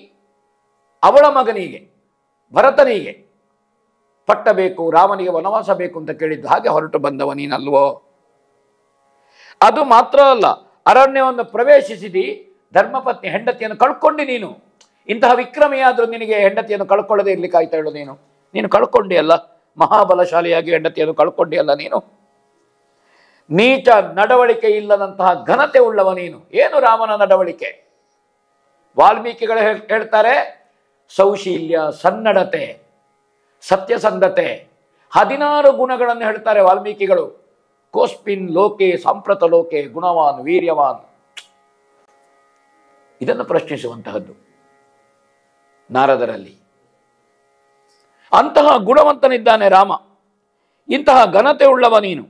ಅವಳ ಮಗನಿಗೆ ಭರತನಿಗೆ ಪಟ್ಟ ಬೇಕು, ರಾಮನಿಗೆ ವನವಾಸ ಬೇಕು ಅಂತ ಕೇಳಿದ್ದು. ಹಾಗೆ ಹೊರಟು ಬಂದವ ನೀನಲ್ವೋ? ಅದು ಮಾತ್ರ ಅಲ್ಲ, ಅರಣ್ಯವನ್ನು ಪ್ರವೇಶಿಸಿದಿ, ಧರ್ಮಪತ್ನಿ ಹೆಂಡತಿಯನ್ನು ಕಳ್ಕೊಂಡು ನೀನು ಇಂತಹ ವಿಕ್ರಮಿಯಾದರೂ ನಿನಗೆ ಹೆಂಡತಿಯನ್ನು ಕಳ್ಕೊಳ್ಳದೆ ಇರ್ಲಿಕ್ಕೆ ಆಯ್ತಾ ಹೇಳು? ನೀನು ಕಳ್ಕೊಂಡಿ ಅಲ್ಲ, ಮಹಾಬಲಶಾಲಿಯಾಗಿ ಹೆಂಡತಿಯನ್ನು ಕಳ್ಕೊಂಡಿ ಅಲ್ಲ ನೀನು. ನೀಚ ನಡವಳಿಕೆ ಇಲ್ಲದಂತಹ ಘನತೆ ಉಳ್ಳವ ನೀನು. ಏನು ರಾಮನ ನಡವಳಿಕೆ? ವಾಲ್ಮೀಕಿಗಳು ಹೇಳ್ತಾರೆ, ಸೌಶೀಲ್ಯ, ಸನ್ನಡತೆ, ಸತ್ಯಸಂಧತೆ, 16 ಗುಣಗಳನ್ನು ಹೇಳ್ತಾರೆ ವಾಲ್ಮೀಕಿಗಳು. ಕೋಸ್ಪಿನ್ ಲೋಕೆ ಸಾಂಪ್ರತ ಲೋಕೆ ಗುಣವಾನ್ ವೀರ್ಯವಾನ್. ಇದನ್ನು ಪ್ರಶ್ನಿಸುವಂತಹದ್ದು ನಾರದರಲ್ಲಿ. ಅಂತಹ ಗುಣವಂತನಿದ್ದಾನೆ ರಾಮ. ಇಂತಹ ಘನತೆ ಉಳ್ಳವ ನೀನು.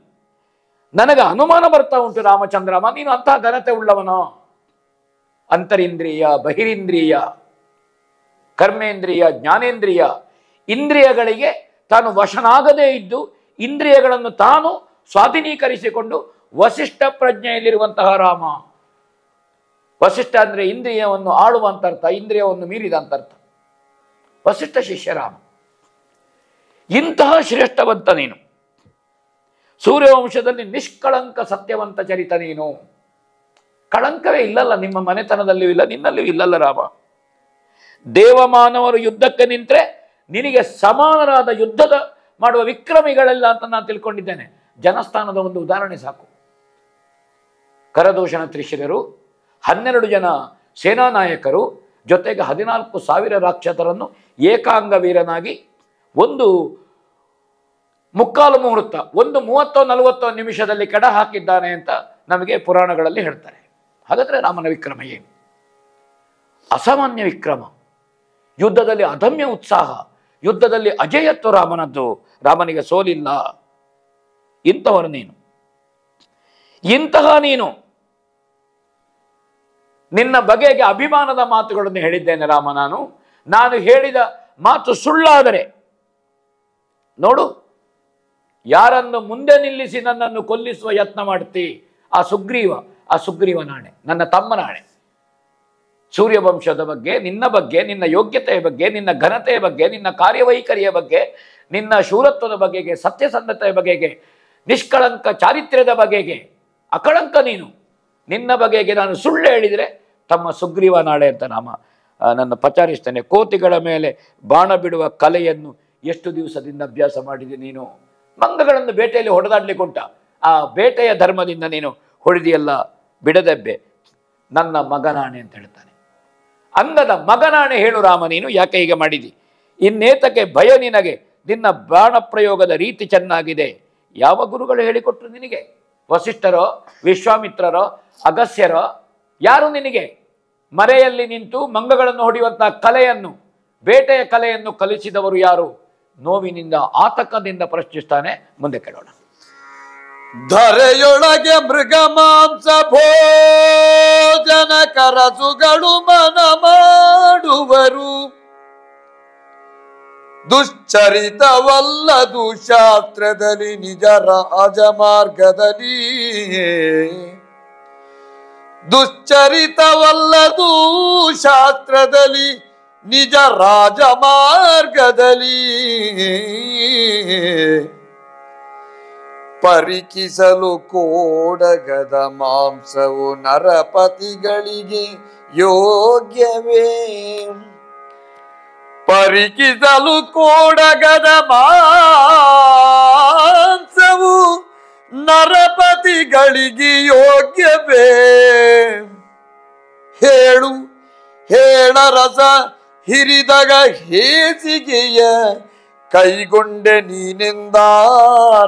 ನನಗೆ ಅನುಮಾನ ಬರ್ತಾ ಉಂಟು ರಾಮಚಂದ್ರಮ, ನೀನು ಅಂತಹ ಘನತೆ ಉಳ್ಳವನೋ? ಅಂತರಿಂದ್ರಿಯ, ಬಹಿರಿಂದ್ರಿಯ, ಕರ್ಮೇಂದ್ರಿಯ, ಜ್ಞಾನೇಂದ್ರಿಯ, ಇಂದ್ರಿಯಗಳಿಗೆ ತಾನು ವಶನಾಗದೇ ಇದ್ದು ಇಂದ್ರಿಯಗಳನ್ನು ತಾನು ಸ್ವಾಧೀನೀಕರಿಸಿಕೊಂಡು ವಸಿಷ್ಠ ಪ್ರಜ್ಞೆಯಲ್ಲಿರುವಂತಹ ರಾಮ. ವಸಿಷ್ಠ ಅಂದ್ರೆ ಇಂದ್ರಿಯವನ್ನು ಆಳುವಂತ ಅರ್ಥ, ಇಂದ್ರಿಯವನ್ನು ಮೀರಿದಂತ ಅರ್ಥ. ವಸಿಷ್ಠ ಶಿಷ್ಯ ರಾಮ. ಇಂತಹ ಶ್ರೇಷ್ಠವಂತ ನೀನು. ಸೂರ್ಯವಂಶದಲ್ಲಿ ನಿಷ್ಕಳಂಕ ಸತ್ಯವಂತ ಚರಿತ ನೀನು. ಕಳಂಕವೇ ಇಲ್ಲಲ್ಲ, ನಿಮ್ಮ ಮನೆತನದಲ್ಲಿಯೂ ಇಲ್ಲ, ನಿನ್ನಲ್ಲಿಯೂ ಇಲ್ಲಲ್ಲ ರಾಮ. ದೇವಮಾನವರು ಯುದ್ಧಕ್ಕೆ ನಿಂತರೆ ನಿನಗೆ ಸಮಾನರಾದ ಯುದ್ಧದ ಮಾಡುವ ವಿಕ್ರಮಿಗಳೆಲ್ಲ ಅಂತ ನಾನು ತಿಳ್ಕೊಂಡಿದ್ದೇನೆ. ಜನಸ್ಥಾನದ ಒಂದು ಉದಾಹರಣೆ ಸಾಕು. ಕರದೂಷಣ ತ್ರಿಶಿರರು, 12 ಜನ ಸೇನಾ ನಾಯಕರು, ಜೊತೆಗೆ 14,000 ರಾಕ್ಷಸರನ್ನು ಏಕಾಂಗ ವೀರನಾಗಿ ಒಂದು ಮುಕ್ಕಾಲು ಮುಹೂರ್ತ, ಒಂದು 30-40 ನಿಮಿಷದಲ್ಲಿ ಕೆಡ ಹಾಕಿದ್ದಾನೆ ಅಂತ ನಮಗೆ ಪುರಾಣಗಳಲ್ಲಿ ಹೇಳ್ತಾರೆ. ಹಾಗಾದ್ರೆ ರಾಮನ ವಿಕ್ರಮ ಏನು? ಅಸಾಮಾನ್ಯ ವಿಕ್ರಮ. ಯುದ್ಧದಲ್ಲಿ ಅದಮ್ಯ ಉತ್ಸಾಹ, ಯುದ್ಧದಲ್ಲಿ ಅಜೇಯತ್ವ ರಾಮನದ್ದು. ರಾಮನಿಗೆ ಸೋಲಿಲ್ಲ. ಇಂಥವರು ನೀನು. ಇಂತಹ ನೀನು ನಿನ್ನ ಬಗೆಗೆ ಅಭಿಮಾನದ ಮಾತುಗಳನ್ನು ಹೇಳಿದ್ದೇನೆ ರಾಮ. ನಾನು ಹೇಳಿದ ಮಾತು ಸುಳ್ಳಾದರೆ ನೋಡು, ಯಾರನ್ನು ಮುಂದೆ ನಿಲ್ಲಿಸಿ ನನ್ನನ್ನು ಕೊಲ್ಲಿಸುವ ಯತ್ನ ಮಾಡ್ತಿ, ಆ ಸುಗ್ರೀವನಾಣೆ, ನನ್ನ ತಮ್ಮನಾಣೆ. ಸೂರ್ಯವಂಶದ ಬಗ್ಗೆ, ನಿನ್ನ ಯೋಗ್ಯತೆಯ ಬಗ್ಗೆ, ನಿನ್ನ ಘನತೆಯ ಬಗ್ಗೆ, ನಿನ್ನ ಕಾರ್ಯವೈಖರಿಯ ಬಗ್ಗೆ, ನಿನ್ನ ಶೂರತ್ವದ ಬಗೆಗೆ, ಸತ್ಯಸಂಧತೆಯ ಬಗೆಗೆ, ನಿಷ್ಕಳಂಕ ಚಾರಿತ್ರ್ಯದ ಬಗೆಗೆ ಅಕಳಂಕ ನೀನು. ನಿನ್ನ ಬಗೆಗೆ ನಾನು ಸುಳ್ಳು ಹೇಳಿದರೆ ತಮ್ಮ ಸುಗ್ರೀವ ನಾಳೆ ಅಂತ ನನ್ನ ಪಚಾರಿಸ್ತೇನೆ. ಕೋತಿಗಳ ಮೇಲೆ ಬಾಣ ಬಿಡುವ ಕಲೆಯನ್ನು ಎಷ್ಟು ದಿವಸದಿಂದ ಅಭ್ಯಾಸ ಮಾಡಿದೆ ನೀನು? ಮಂಗಗಳನ್ನು ಬೇಟೆಯಲ್ಲಿ ಹೊಡೆದಾಡ್ಲಿಕ್ಕೆ ಉಂಟ? ಆ ಬೇಟೆಯ ಧರ್ಮದಿಂದ ನೀನು ಹೊಡೆದಿಯಲ್ಲ, ಬಿಡದೆಬ್ಬೆ. ನನ್ನ ಮಗನಾಣೆ ಅಂತ ಹೇಳ್ತಾನೆ. ಅಂಗದ ಮಗನಾಣೆ ಹೇಳು ರಾಮ, ನೀನು ಯಾಕೆ ಹೀಗೆ ಮಾಡಿದಿ? ಇನ್ನೇತಕ್ಕೆ ಭಯ ನಿನಗೆ? ನಿನ್ನ ಬಾಣ ಪ್ರಯೋಗದ ರೀತಿ ಚೆನ್ನಾಗಿದೆ. ಯಾವ ಗುರುಗಳು ಹೇಳಿಕೊಟ್ರು ನಿನಗೆ? ವಸಿಷ್ಠರೋ, ವಿಶ್ವಾಮಿತ್ರರೋ, ಅಗಸ್ಯರೋ? ಯಾರು ನಿನಗೆ ಮರೆಯಲ್ಲಿ ನಿಂತು ಮಂಗಗಳನ್ನು ಹೊಡೆಯುವಂತಹ ಕಲೆಯನ್ನು, ಬೇಟೆಯ ಕಲೆಯನ್ನು ಕಲಿಸಿದವರು ಯಾರು? ನೋವಿನಿಂದ, ಆತಂಕದಿಂದ ಪ್ರಶ್ನಿಸ್ತಾನೆ. ಮುಂದೆ ಕೇಳೋಣ. ಧರೆಯೊಳಗೆ ಮೃಗ ಮಾಂಸ ಭೋಜನ ಕರಸುಗಳು ಮನ ಮಾಡುವರು. ದುಶ್ಚರಿತವಲ್ಲದು ಶಾಸ್ತ್ರದಲ್ಲಿ ನಿಜ ರಾಜಮಾರ್ಗದಲ್ಲಿ. ದುಶ್ಚರಿತವಲ್ಲದು ಶಾಸ್ತ್ರದಲ್ಲಿ ನಿಜ ರಾಜಮಾರ್ಗದಲ್ಲಿ. ಪರಿಕಿಸಲು ಕೋಡಗದ ಮಾಂಸವು ನರಪತಿಗಳಿಗೆ ಯೋಗ್ಯವೇ? ಪರಿಕಿಸಲು ಕೋಡಗದ ಮಾಂಸವು ನರಪತಿಗಳಿಗೆ ಯೋಗ್ಯವೇ? ಹೇಳು ಹೇಳರಸ ಹಿರಿದಗ ಹೇಸಿಗೆಯ ಕೈಗೊಂಡೆ ನೀನೆಂದ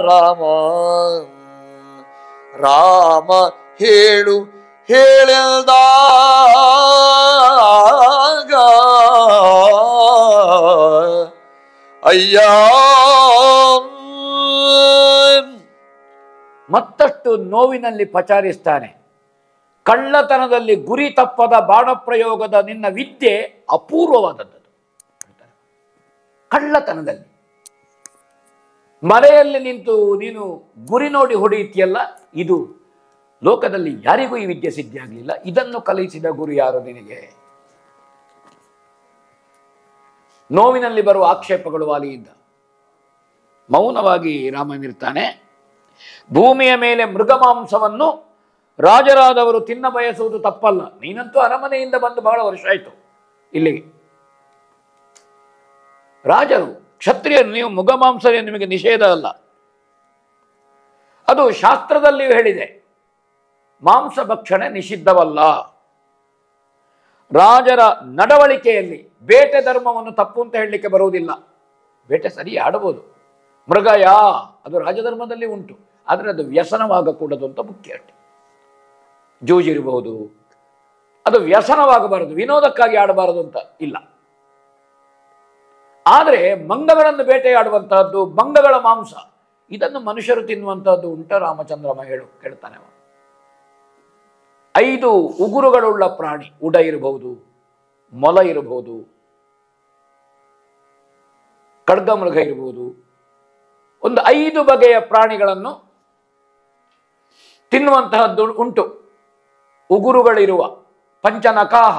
ರಾಮ. ರಾಮ ಹೇಳು ಹೇಳದಾಗ ಅಯ್ಯ. ಮತ್ತಷ್ಟು ನೋವಿನಲ್ಲಿ ಪಚಾರಿಸ್ತಾನೆ. ಕಳ್ಳತನದಲ್ಲಿ ಗುರಿ ತಪ್ಪದ ಬಾಣ ಪ್ರಯೋಗದ ನಿನ್ನ ವಿದ್ಯೆ ಅಪೂರ್ವವಾದದ್ದು. ಕಳ್ಳತನದಲ್ಲಿ ಮರೆಯಲ್ಲಿ ನಿಂತು ನೀನು ಗುರಿ ನೋಡಿ ಹೊಡೆಯುತ್ತೀಯಲ್ಲ, ಇದು ಲೋಕದಲ್ಲಿ ಯಾರಿಗೂ ಈ ವಿದ್ಯೆ ಸಿದ್ಧಿ ಆಗಲಿಲ್ಲ. ಇದನ್ನು ಕಲಿಸಿದ ಗುರು ಯಾರು ನಿನಗೆ? ನೋವಿನಲ್ಲಿ ಬರುವ ಆಕ್ಷೇಪಗಳು ವಾಲಿಯಿಂದ. ಮೌನವಾಗಿ ರಾಮನಿರ್ತಾನೆ. ಭೂಮಿಯ ಮೇಲೆ ಮೃಗಮಾಂಸವನ್ನು ರಾಜರಾದವರು ತಿನ್ನ ಬಯಸುವುದು ತಪ್ಪಲ್ಲ. ನೀನಂತೂ ಅರಮನೆಯಿಂದ ಬಂದು ಬಹಳ ವರ್ಷ ಆಯಿತು ಇಲ್ಲಿಗೆ. ರಾಜರು ಕ್ಷತ್ರಿಯರು, ನೀವು ಮುಖಮಾಂಸ ನಿಮಗೆ ನಿಷೇಧ ಅಲ್ಲ, ಅದು ಶಾಸ್ತ್ರದಲ್ಲಿಯೂ ಹೇಳಿದೆ, ಮಾಂಸ ಭಕ್ಷಣೆ ನಿಷಿದ್ಧವಲ್ಲ. ರಾಜರ ನಡವಳಿಕೆಯಲ್ಲಿ ಬೇಟೆ ಧರ್ಮವನ್ನು ತಪ್ಪು ಅಂತ ಹೇಳಲಿಕ್ಕೆ ಬರುವುದಿಲ್ಲ. ಬೇಟೆ ಸರಿ ಆಡಬಹುದು, ಮೃಗಯ ಅದು ರಾಜಧರ್ಮದಲ್ಲಿ ಉಂಟು, ಆದರೆ ಅದು ವ್ಯಸನವಾಗಕೂಡದು ಅಂತ ಮುಖ್ಯ. ಅಷ್ಟೆ. ಜೂಜಿರಬಹುದು, ಅದು ವ್ಯಸನವಾಗಬಾರದು, ವಿನೋದಕ್ಕಾಗಿ ಆಡಬಾರದು ಅಂತ ಇಲ್ಲ. ಆದರೆ ಮಂಗಗಳನ್ನು ಬೇಟೆಯಾಡುವಂತಹದ್ದು, ಮಂಗಗಳ ಮಾಂಸ, ಇದನ್ನು ಮನುಷ್ಯರು ತಿನ್ನುವಂತಹದ್ದು ಉಂಟ? ರಾಮಚಂದ್ರಮ ಕೇಳ್ತಾನೆ. 5 ಉಗುರುಗಳುಳ್ಳ ಪ್ರಾಣಿ, ಉಡ ಇರಬಹುದು, ಮೊಲ ಇರಬಹುದು, ಖಡ್ಗಮೃಗ ಇರಬಹುದು, ಒಂದು 5 ಬಗೆಯ ಪ್ರಾಣಿಗಳನ್ನು ತಿನ್ನುವಂತಹದ್ದು ಉಂಟು. ಉಗುರುಗಳಿರುವ ಪಂಚನಕಾಹ,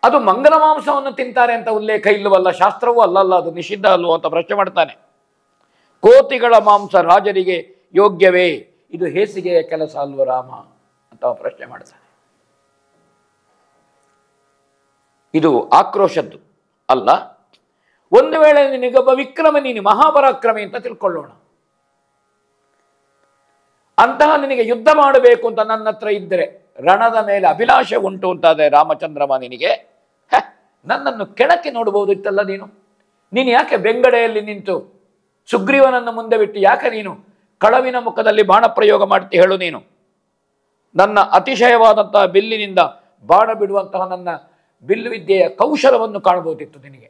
ಅದು ಮಂಗಲ ಮಾಂಸವನ್ನು ತಿಂತಾರೆ ಅಂತ ಉಲ್ಲೇಖ ಇಲ್ಲವಲ್ಲ, ಶಾಸ್ತ್ರವೂ ಅಲ್ಲಲ್ಲ, ಅದು ನಿಷಿದ್ಧ ಅಲ್ವೋ ಅಂತ ಪ್ರಶ್ನೆ ಮಾಡ್ತಾನೆ. ಕೋತಿಗಳ ಮಾಂಸ ರಾಜರಿಗೆ ಯೋಗ್ಯವೇ? ಇದು ಹೇಸಿಗೆಯ ಕೆಲಸ ಅಲ್ವ ರಾಮ ಅಂತ ಪ್ರಶ್ನೆ ಮಾಡ್ತಾನೆ. ಇದು ಆಕ್ರೋಶದ್ದು ಅಲ್ಲ. ಒಂದು ವೇಳೆ ನಿನಗೊಬ್ಬ ವಿಕ್ರಮ, ನೀನು ಮಹಾಪರಾಕ್ರಮಿ ಅಂತ ತಿಳ್ಕೊಳ್ಳೋಣ, ಅಂತಹ ನಿನಗೆ ಯುದ್ಧ ಮಾಡಬೇಕು ಅಂತ ನನ್ನ ಹತ್ರ ಇದ್ದರೆ, ರಣದ ಮೇಲೆ ಅಭಿಲಾಷೆ ಉಂಟು ಅಂತಾದರೆ ರಾಮಚಂದ್ರಮ ನಿನಗೆ, ನನ್ನನ್ನು ಕೆಳಕ್ಕೆ ನೋಡಬಹುದು ಇತ್ತಲ್ಲ ನೀನು ಯಾಕೆ ಬೆಂಗಡೆಯಲ್ಲಿ ನಿಂತು ಸುಗ್ರೀವನನ್ನು ಮುಂದೆ ಬಿಟ್ಟು ಯಾಕೆ ನೀನು ಕಳವಿನ ಮುಖದಲ್ಲಿ ಬಾಣ ಪ್ರಯೋಗ ಮಾಡ್ತಿ ಹೇಳು? ನೀನು ನನ್ನ ಅತಿಶಯವಾದಂತಹ ಬಿಲ್ಲಿನಿಂದ ಬಾಣ ಬಿಡುವಂತಹ ನನ್ನ ಬಿಲ್ಲು ವಿದ್ಯೆಯ ಕೌಶಲವನ್ನು ಕಾಣಬಹುದಿತ್ತು ನಿನಗೆ.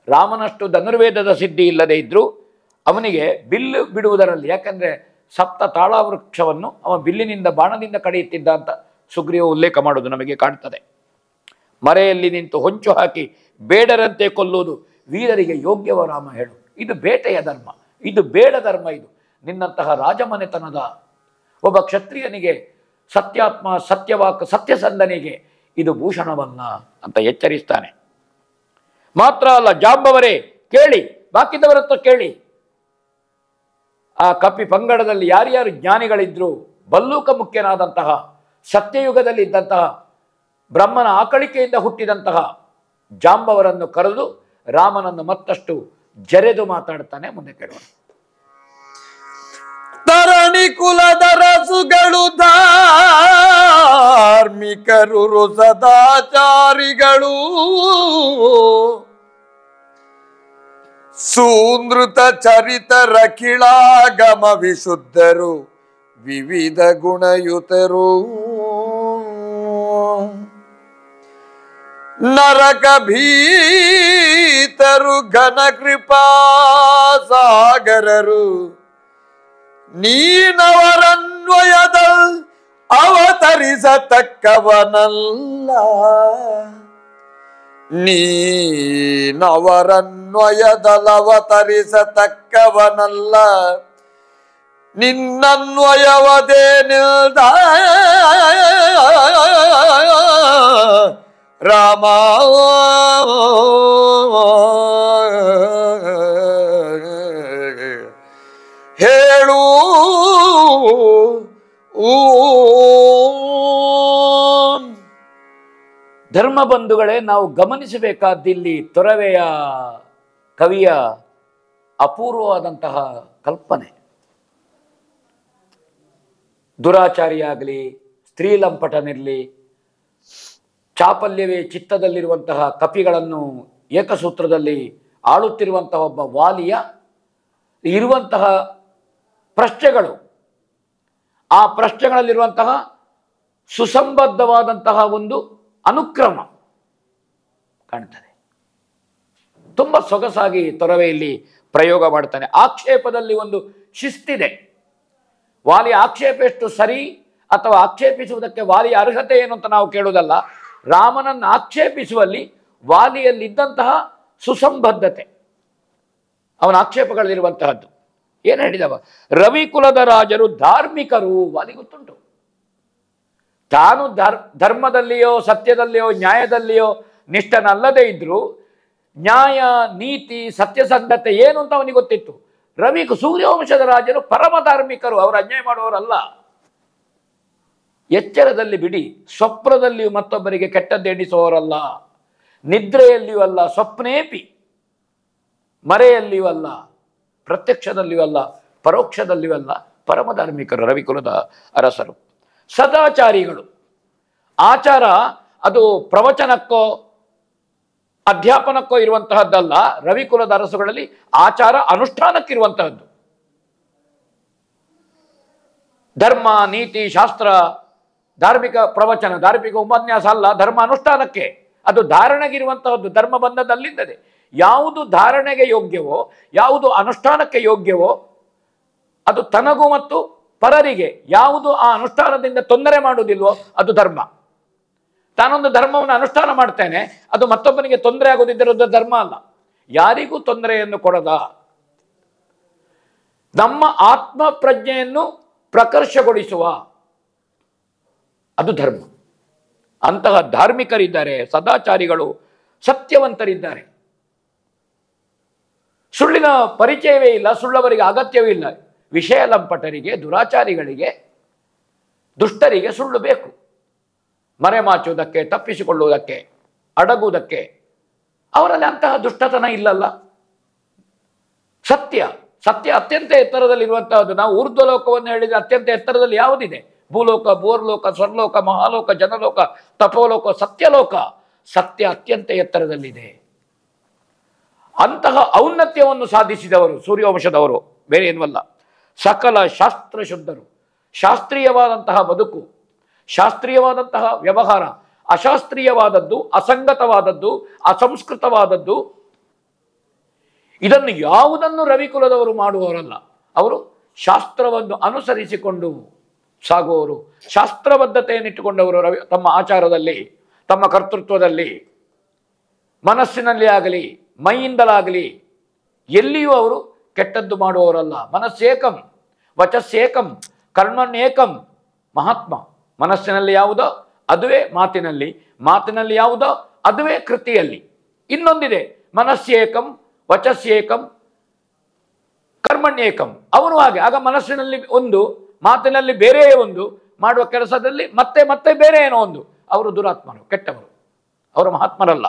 ರಾಮನಷ್ಟು ಧನುರ್ವೇದದ ಸಿದ್ಧಿ ಇಲ್ಲದೆ ಇದ್ರೂ ಅವನಿಗೆ ಬಿಲ್ಲು ಬಿಡುವುದರಲ್ಲಿ, ಯಾಕಂದ್ರೆ ಸಪ್ತ ತಾಳವೃಕ್ಷವನ್ನು ಅವ ಬಿಲ್ಲಿನಿಂದ ಬಾಣದಿಂದ ಕಡಿಯುತ್ತಿದ್ದ ಅಂತ ಸುಗ್ರೀವ ಉಲ್ಲೇಖ ಮಾಡೋದು ನಮಗೆ ಕಾಣ್ತದೆ. ಮರೆಯಲ್ಲಿ ನಿಂತು ಹೊಂಚು ಹಾಕಿ ಬೇಡರಂತೆ ಕೊಲ್ಲುವುದು ವೀರರಿಗೆ ಯೋಗ್ಯವ ರಾಮ ಹೇಳು. ಇದು ಬೇಟೆಯ ಧರ್ಮ, ಇದು ಬೇಡ ಧರ್ಮ. ಇದು ನಿನ್ನಂತಹ ರಾಜಮನೆತನದ ಒಬ್ಬ ಕ್ಷತ್ರಿಯನಿಗೆ, ಸತ್ಯಾತ್ಮ, ಸತ್ಯವಾಕ್, ಸತ್ಯಸಂಧನಿಗೆ ಇದು ಭೂಷಣವಲ್ಲ ಅಂತ ಎಚ್ಚರಿಸ್ತಾನೆ. ಮಾತ್ರ ಅಲ್ಲ, ಜಾಂಬವರೇ ಕೇಳಿ, ಬಾಕಿದವರತ್ರ ಕೇಳಿ, ಆ ಕಪಿ ಪಂಗಡದಲ್ಲಿ ಯಾರ್ಯಾರು ಜ್ಞಾನಿಗಳಿದ್ರು, ಬಲ್ಲೂಕ ಮುಖ್ಯನಾದಂತಹ, ಸತ್ಯಯುಗದಲ್ಲಿ ಇದ್ದಂತಹ, ಬ್ರಹ್ಮನ ಆಕಳಿಕೆಯಿಂದ ಹುಟ್ಟಿದಂತಹ ಜಾಂಬವರನ್ನು ಕರೆದು ರಾಮನನ್ನು ಮತ್ತಷ್ಟು ಜರೆದು ಮಾತಾಡ್ತಾನೆ. ಮುಂದೆ ಕೇಳೋಣ. ಧರಣಿ ಕುಲದ ರಸುಗಳು, ಧಾರ್ಮಿಕರು, ಸದಾಚಾರಿಗಳು, ಸೂನೃತ ಚರಿತರ ಕಿಳಾಗಮ ವಿಶುದ್ಧರು, ವಿವಿಧ ಗುಣಯುತರು, ನರಕ ಭೀತರು, ಘನ ಕೃಪಾ ಸಾಗರರು, ನೀನವರನ್ವಯದ ಅವತರಿಸತಕ್ಕವನಲ್ಲ, ನೀನವರನ್ವಯದಲವತರಿಸತಕ್ಕವನಲ್ಲ, ನಿನ್ನನ್ವಯವದೇ ನಿಲ್ದ ರಾಮ. ಹೇಳು ಧರ್ಮ ಬಂಧುಗಳೇ, ನಾವು ಗಮನಿಸಬೇಕಾದ್ದಿಲ್ಲಿ ತೊರವೆಯ ಕವಿಯ ಅಪೂರ್ವವಾದಂತಹ ಕಲ್ಪನೆ. ದುರಾಚಾರಿಯಾಗಲಿ, ಸ್ತ್ರೀಲಂಪಟನಿರಲಿ, ಚಾಪಲ್ಯವೇ ಚಿತ್ತದಲ್ಲಿರುವಂತಹ ಕಪಿಗಳನ್ನು ಏಕಸೂತ್ರದಲ್ಲಿ ಆಳುತ್ತಿರುವಂತಹ ಒಬ್ಬ ವಾಲಿಯ ಇರುವಂತಹ ಪ್ರಶ್ನೆಗಳು, ಆ ಪ್ರಶ್ನೆಗಳಲ್ಲಿರುವಂತಹ ಸುಸಂಬದ್ಧವಾದಂತಹ ಒಂದು ಅನುಕ್ರಮ ಕಾಣ್ತದೆ. ತುಂಬ ಸೊಗಸಾಗಿ ತೊರವೆಯಲ್ಲಿ ಪ್ರಯೋಗ ಮಾಡ್ತಾನೆ. ಆಕ್ಷೇಪದಲ್ಲಿ ಒಂದು ಶಿಸ್ತಿದೆ. ವಾಲಿ ಆಕ್ಷೇಪ ಎಷ್ಟು ಸರಿ ಅಥವಾ ಆಕ್ಷೇಪಿಸುವುದಕ್ಕೆ ವಾಲಿಯ ಅರ್ಹತೆ ಏನು ಅಂತ ನಾವು ಕೇಳುವುದಲ್ಲ. ರಾಮನನ್ನು ಆಕ್ಷೇಪಿಸುವಲ್ಲಿ ವಾಲಿಯಲ್ಲಿದ್ದಂತಹ ಸುಸಂಬದ್ಧತೆ, ಅವನ ಆಕ್ಷೇಪಗಳಲ್ಲಿರುವಂತಹದ್ದು. ಏನು ಹೇಳಿದವ? ರವಿಕುಲದ ರಾಜರು ಧಾರ್ಮಿಕರು. ವಾಲಿ ಗೊತ್ತುಂಟು, ತಾನು ಧರ್ಮದಲ್ಲಿಯೋ ಸತ್ಯದಲ್ಲಿಯೋ ನ್ಯಾಯದಲ್ಲಿಯೋ ನಿಷ್ಠನಲ್ಲದೇ ಇದ್ರೂ ನ್ಯಾಯ, ನೀತಿ, ಸತ್ಯಸಂಧತೆ ಏನು ಅಂತ ಅವನಿಗೆ ಗೊತ್ತಿತ್ತು. ರವಿ ಸೂರ್ಯವಂಶದ ರಾಜರು ಪರಮ ಧಾರ್ಮಿಕರು, ಅವರು ಅನ್ಯಾಯ ಮಾಡುವವರಲ್ಲ. ಎಚ್ಚರದಲ್ಲಿ ಬಿಡಿ, ಸ್ವಪ್ನದಲ್ಲಿಯೂ ಮತ್ತೊಬ್ಬರಿಗೆ ಕೆಟ್ಟದ್ದು ಎಣಿಸುವವರಲ್ಲ, ನಿದ್ರೆಯಲ್ಲಿಯೂ ಅಲ್ಲ, ಸ್ವಪ್ನೇಪಿ, ಮರೆಯಲ್ಲಿಯೂ ಅಲ್ಲ, ಪ್ರತ್ಯಕ್ಷದಲ್ಲಿಯೂ ಅಲ್ಲ, ಪರೋಕ್ಷದಲ್ಲಿಯೂ ಅಲ್ಲ, ಪರಮ ಧಾರ್ಮಿಕರು ರವಿಕುಲದ ಅರಸರು. ಸದಾಚಾರಿಗಳು. ಆಚಾರ ಅದು ಪ್ರವಚನಕ್ಕೋ ಅಧ್ಯಾಪನಕ್ಕೋ ಇರುವಂತಹದ್ದಲ್ಲ. ರವಿಕುಲದ ಅರಸುಗಳಲ್ಲಿ ಆಚಾರ ಅನುಷ್ಠಾನಕ್ಕಿರುವಂತಹದ್ದು. ಧರ್ಮ, ನೀತಿ, ಶಾಸ್ತ್ರ, ಧಾರ್ಮಿಕ ಪ್ರವಚನ, ಧಾರ್ಮಿಕ ಉಪನ್ಯಾಸ ಅಲ್ಲ, ಧರ್ಮ ಅನುಷ್ಠಾನಕ್ಕೆ, ಅದು ಧಾರಣೆಗಿರುವಂತಹದ್ದು. ಧರ್ಮ ಬಂದದಲ್ಲಿಂದದೆ. ಯಾವುದು ಧಾರಣೆಗೆ ಯೋಗ್ಯವೋ, ಯಾವುದು ಅನುಷ್ಠಾನಕ್ಕೆ ಯೋಗ್ಯವೋ, ಅದು ತನಗೂ ಮತ್ತು ಪರರಿಗೆ ಯಾವುದು ಆ ಅನುಷ್ಠಾನದಿಂದ ತೊಂದರೆ ಮಾಡುವುದಿಲ್ವೋ ಅದು ಧರ್ಮ. ತಾನೊಂದು ಧರ್ಮವನ್ನು ಅನುಷ್ಠಾನ ಮಾಡ್ತೇನೆ, ಅದು ಮತ್ತೊಬ್ಬನಿಗೆ ತೊಂದರೆ ಆಗುವುದಿದ್ದರೆ ಧರ್ಮ ಅಲ್ಲ. ಯಾರಿಗೂ ತೊಂದರೆಯನ್ನು ಕೊಡದ, ನಮ್ಮ ಆತ್ಮ ಪ್ರಜ್ಞೆಯನ್ನು ಪ್ರಕರ್ಷಗೊಳಿಸುವ, ಅದು ಧರ್ಮ. ಅಂತಹ ಧಾರ್ಮಿಕರಿದ್ದಾರೆ, ಸದಾಚಾರಿಗಳು, ಸತ್ಯವಂತರಿದ್ದಾರೆ. ಸುಳ್ಳಿನ ಪರಿಚಯವೇ ಇಲ್ಲ, ಸುಳ್ಳವರಿಗೆ ಅಗತ್ಯವೇ ಇಲ್ಲ. ವಿಷಯ ಲಂಪಟರಿಗೆ, ದುರಾಚಾರಿಗಳಿಗೆ, ದುಷ್ಟರಿಗೆ ಸುಳ್ಳು ಬೇಕು. ಮರೆಮಾಚುವುದಕ್ಕೆ, ತಪ್ಪಿಸಿಕೊಳ್ಳುವುದಕ್ಕೆ, ಅಡಗುವುದಕ್ಕೆ. ಅವರಲ್ಲಿ ಅಂತಹ ದುಷ್ಟತನ ಇಲ್ಲಲ್ಲ. ಸತ್ಯ ಸತ್ಯ ಅತ್ಯಂತ ಎತ್ತರದಲ್ಲಿರುವಂತಹದ್ದು. ನಾವು ಊರ್ಧ್ವಲೋಕವನ್ನು ಹೇಳಿದರೆ ಅತ್ಯಂತ ಎತ್ತರದಲ್ಲಿ ಯಾವುದಿದೆ? ಭೂಲೋಕ, ಭೂರ್ಲೋಕ, ಸ್ವರ್ಲೋಕ, ಮಹಾಲೋಕ, ಜನಲೋಕ, ತಪೋಲೋಕ, ಸತ್ಯಲೋಕ. ಸತ್ಯ ಅತ್ಯಂತ ಎತ್ತರದಲ್ಲಿದೆ. ಅಂತಹ ಔನ್ನತ್ಯವನ್ನು ಸಾಧಿಸಿದವರು ಸೂರ್ಯವಂಶದವರು, ಬೇರೆ ಏನವಲ್ಲ. ಸಕಲ ಶಾಸ್ತ್ರ ಶುದ್ಧರು. ಶಾಸ್ತ್ರೀಯವಾದಂತಹ ಬದುಕು, ಶಾಸ್ತ್ರೀಯವಾದಂತಹ ವ್ಯವಹಾರ, ಅಶಾಸ್ತ್ರೀಯವಾದದ್ದು, ಅಸಂಗತವಾದದ್ದು, ಅಸಂಸ್ಕೃತವಾದದ್ದು, ಇದನ್ನು ಯಾವುದನ್ನು ರವಿಕುಲದವರು ಮಾಡುವವರಲ್ಲ. ಅವರು ಶಾಸ್ತ್ರವನ್ನು ಅನುಸರಿಸಿಕೊಂಡು ಸಾಗುವವರು, ಶಾಸ್ತ್ರಬದ್ಧತೆಯನ್ನಿಟ್ಟುಕೊಂಡವರು. ತಮ್ಮ ಆಚಾರದಲ್ಲಿ, ತಮ್ಮ ಕರ್ತೃತ್ವದಲ್ಲಿ, ಮನಸ್ಸಿನಲ್ಲಿ ಆಗಲಿ ಮೈಯಿಂದಲಾಗಲಿ ಎಲ್ಲಿಯೂ ಅವರು ಕೆಟ್ಟದ್ದು ಮಾಡುವವರಲ್ಲ. ಮನಸ್ಸೇಕಂ, ವಚಸ್ಸೇಕಂ, ಕರ್ಮಣ್ಯೇಕಂ. ಮಹಾತ್ಮ ಮನಸ್ಸಿನಲ್ಲಿ ಯಾವುದೋ ಅದುವೇ ಮಾತಿನಲ್ಲಿ, ಮಾತಿನಲ್ಲಿ ಯಾವುದೋ ಅದುವೇ ಕೃತಿಯಲ್ಲಿ. ಇನ್ನೊಂದಿದೆ, ಮನಸ್ಸೇಕಂ, ವಚಸ್ಸೇಕಂ, ಕರ್ಮಣ್ಯೇಕಂ. ಅವನು ಹಾಗೆ. ಆಗ ಮನಸ್ಸಿನಲ್ಲಿ ಒಂದು, ಮಾತಿನಲ್ಲಿ ಬೇರೆಯೇ ಒಂದು, ಮಾಡುವ ಕೆಲಸದಲ್ಲಿ ಮತ್ತೆ ಮತ್ತೆ ಬೇರೆ ಏನೋ ಒಂದು. ಅವರು ದುರಾತ್ಮರು, ಕೆಟ್ಟವರು. ಅವರು ಮಹಾತ್ಮರಲ್ಲ.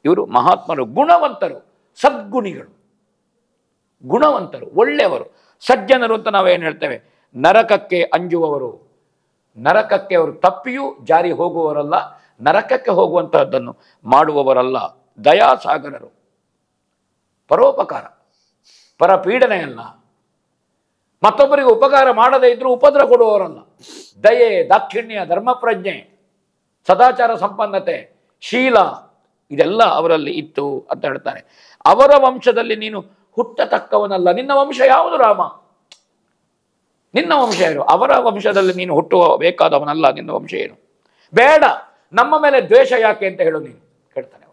ಇವರು ಮಹಾತ್ಮರು, ಗುಣವಂತರು, ಸದ್ಗುಣಿಗಳು, ಗುಣವಂತರು, ಒಳ್ಳೆಯವರು, ಸಜ್ಜನರು ಅಂತ ನಾವೇನು ಹೇಳ್ತೇವೆ. ನರಕಕ್ಕೆ ಅಂಜುವವರು, ನರಕಕ್ಕೆ ಅವರು ತಪ್ಪಿಯೂ ಜಾರಿ ಹೋಗುವವರಲ್ಲ, ನರಕಕ್ಕೆ ಹೋಗುವಂತಹದ್ದನ್ನು ಮಾಡುವವರಲ್ಲ. ದಯಾಸಾಗರರು, ಪರೋಪಕಾರ, ಪರಪೀಡನೆ ಅಲ್ಲ, ಮತ್ತೊಬ್ಬರಿಗೆ ಉಪಕಾರ ಮಾಡದೇ ಇದ್ರೂ ಉಪದ್ರ ಕೊಡುವವರಲ್ಲ. ದಯೆ, ದಾಕ್ಷಿಣ್ಯ, ಧರ್ಮಪ್ರಜ್ಞೆ, ಸದಾಚಾರ ಸಂಪನ್ನತೆ, ಶೀಲ, ಇದೆಲ್ಲ ಅವರಲ್ಲಿ ಇತ್ತು ಅಂತ ಹೇಳ್ತಾನೆ. ಅವರ ವಂಶದಲ್ಲಿ ನೀನು ಹುಟ್ಟತಕ್ಕವನಲ್ಲ. ನಿನ್ನ ವಂಶ ಯಾವುದು ರಾಮ? ನಿನ್ನ ವಂಶ ಏನು? ಅವರ ವಂಶದಲ್ಲಿ ನೀನು ಹುಟ್ಟುವ ಬೇಕಾದವನಲ್ಲ. ನಿನ್ನ ವಂಶ ಏನು? ಬೇಡ, ನಮ್ಮ ಮೇಲೆ ದ್ವೇಷ ಯಾಕೆ ಅಂತ ಹೇಳು ನೀನು, ಕೇಳ್ತಾನೆ.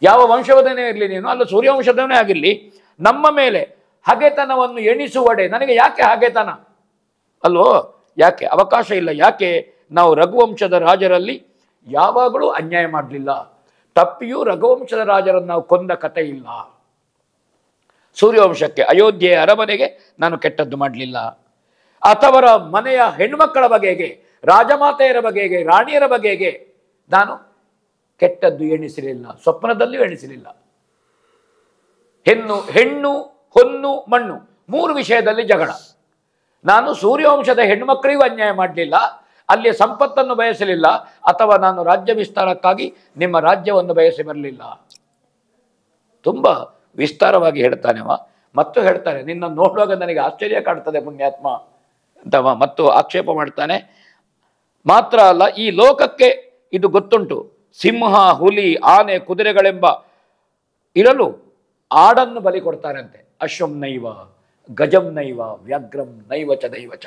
ಯಾವ ವಂಶವದನೇ ಇರಲಿ ನೀನು, ಅಲ್ಲ ಸೂರ್ಯವಂಶದವನೇ ಆಗಿರಲಿ, ನಮ್ಮ ಮೇಲೆ ಹಗೆತನವನ್ನು ಎಣಿಸುವಡೆ ನನಗೆ ಯಾಕೆ ಹಗೆತನ? ಅಲ್ವೋ, ಯಾಕೆ ಅವಕಾಶ ಇಲ್ಲ? ಯಾಕೆ ನಾವು ರಘುವಂಶದ ರಾಜರಲ್ಲಿ ಯಾವಾಗಲೂ ಅನ್ಯಾಯ ಮಾಡಲಿಲ್ಲ. ತಪ್ಪಿಯೂ ರಘುವಂಶದ ರಾಜರನ್ನು ನಾವು ಕೊಂದ ಕಥೆ ಇಲ್ಲ. ಸೂರ್ಯವಂಶಕ್ಕೆ, ಅಯೋಧ್ಯೆಯ ಅರಮನೆಗೆ ನಾನು ಕೆಟ್ಟದ್ದು ಮಾಡಲಿಲ್ಲ. ಅಥವರ ಮನೆಯ ಹೆಣ್ಮಕ್ಕಳ ಬಗೆಗೆ, ರಾಜಮಾತೆಯರ ಬಗೆಗೆ, ರಾಣಿಯರ ಬಗೆಗೆ ನಾನು ಕೆಟ್ಟದ್ದು ಎಣಿಸಲಿಲ್ಲ, ಸ್ವಪ್ನದಲ್ಲಿಯೂ ಎಣಿಸಲಿಲ್ಲ. ಹೆಣ್ಣು, ಹೊನ್ನು, ಮಣ್ಣು, ಮೂರು ವಿಷಯದಲ್ಲಿ ಜಗಳ. ನಾನು ಸೂರ್ಯವಂಶದ ಹೆಣ್ಣುಮಕ್ಕಳಿಗೂ ಅನ್ಯಾಯ ಮಾಡಲಿಲ್ಲ, ಅಲ್ಲಿಯ ಸಂಪತ್ತನ್ನು ಬಯಸಲಿಲ್ಲ, ಅಥವಾ ನಾನು ರಾಜ್ಯ ವಿಸ್ತಾರಕ್ಕಾಗಿ ನಿಮ್ಮ ರಾಜ್ಯವನ್ನು ಬಯಸಿ ಬರಲಿಲ್ಲ. ತುಂಬ ವಿಸ್ತಾರವಾಗಿ ಹೇಳ್ತಾನೆವ. ಮತ್ತು ಹೇಳ್ತಾನೆ, ನಿನ್ನ ನೋಡುವಾಗ ನನಗೆ ಆಶ್ಚರ್ಯ ಕಾಡ್ತದೆ ಪುಣ್ಯಾತ್ಮ ಅಂತವ ಮತ್ತು ಆಕ್ಷೇಪ ಮಾಡ್ತಾನೆ. ಮಾತ್ರ ಅಲ್ಲ, ಈ ಲೋಕಕ್ಕೆ ಇದು ಗೊತ್ತುಂಟು. ಸಿಂಹ, ಹುಲಿ, ಆನೆ, ಕುದುರೆಗಳೆಂಬ ಇರಲು ಆಡನ್ನು ಬಲಿ ಕೊಡ್ತಾರಂತೆ. ಅಶ್ವಂ ನೈವ, ಗಜಂ ನೈವ, ವ್ಯಾಘ್ರಂ ನೈವಚ ದೈವಚ.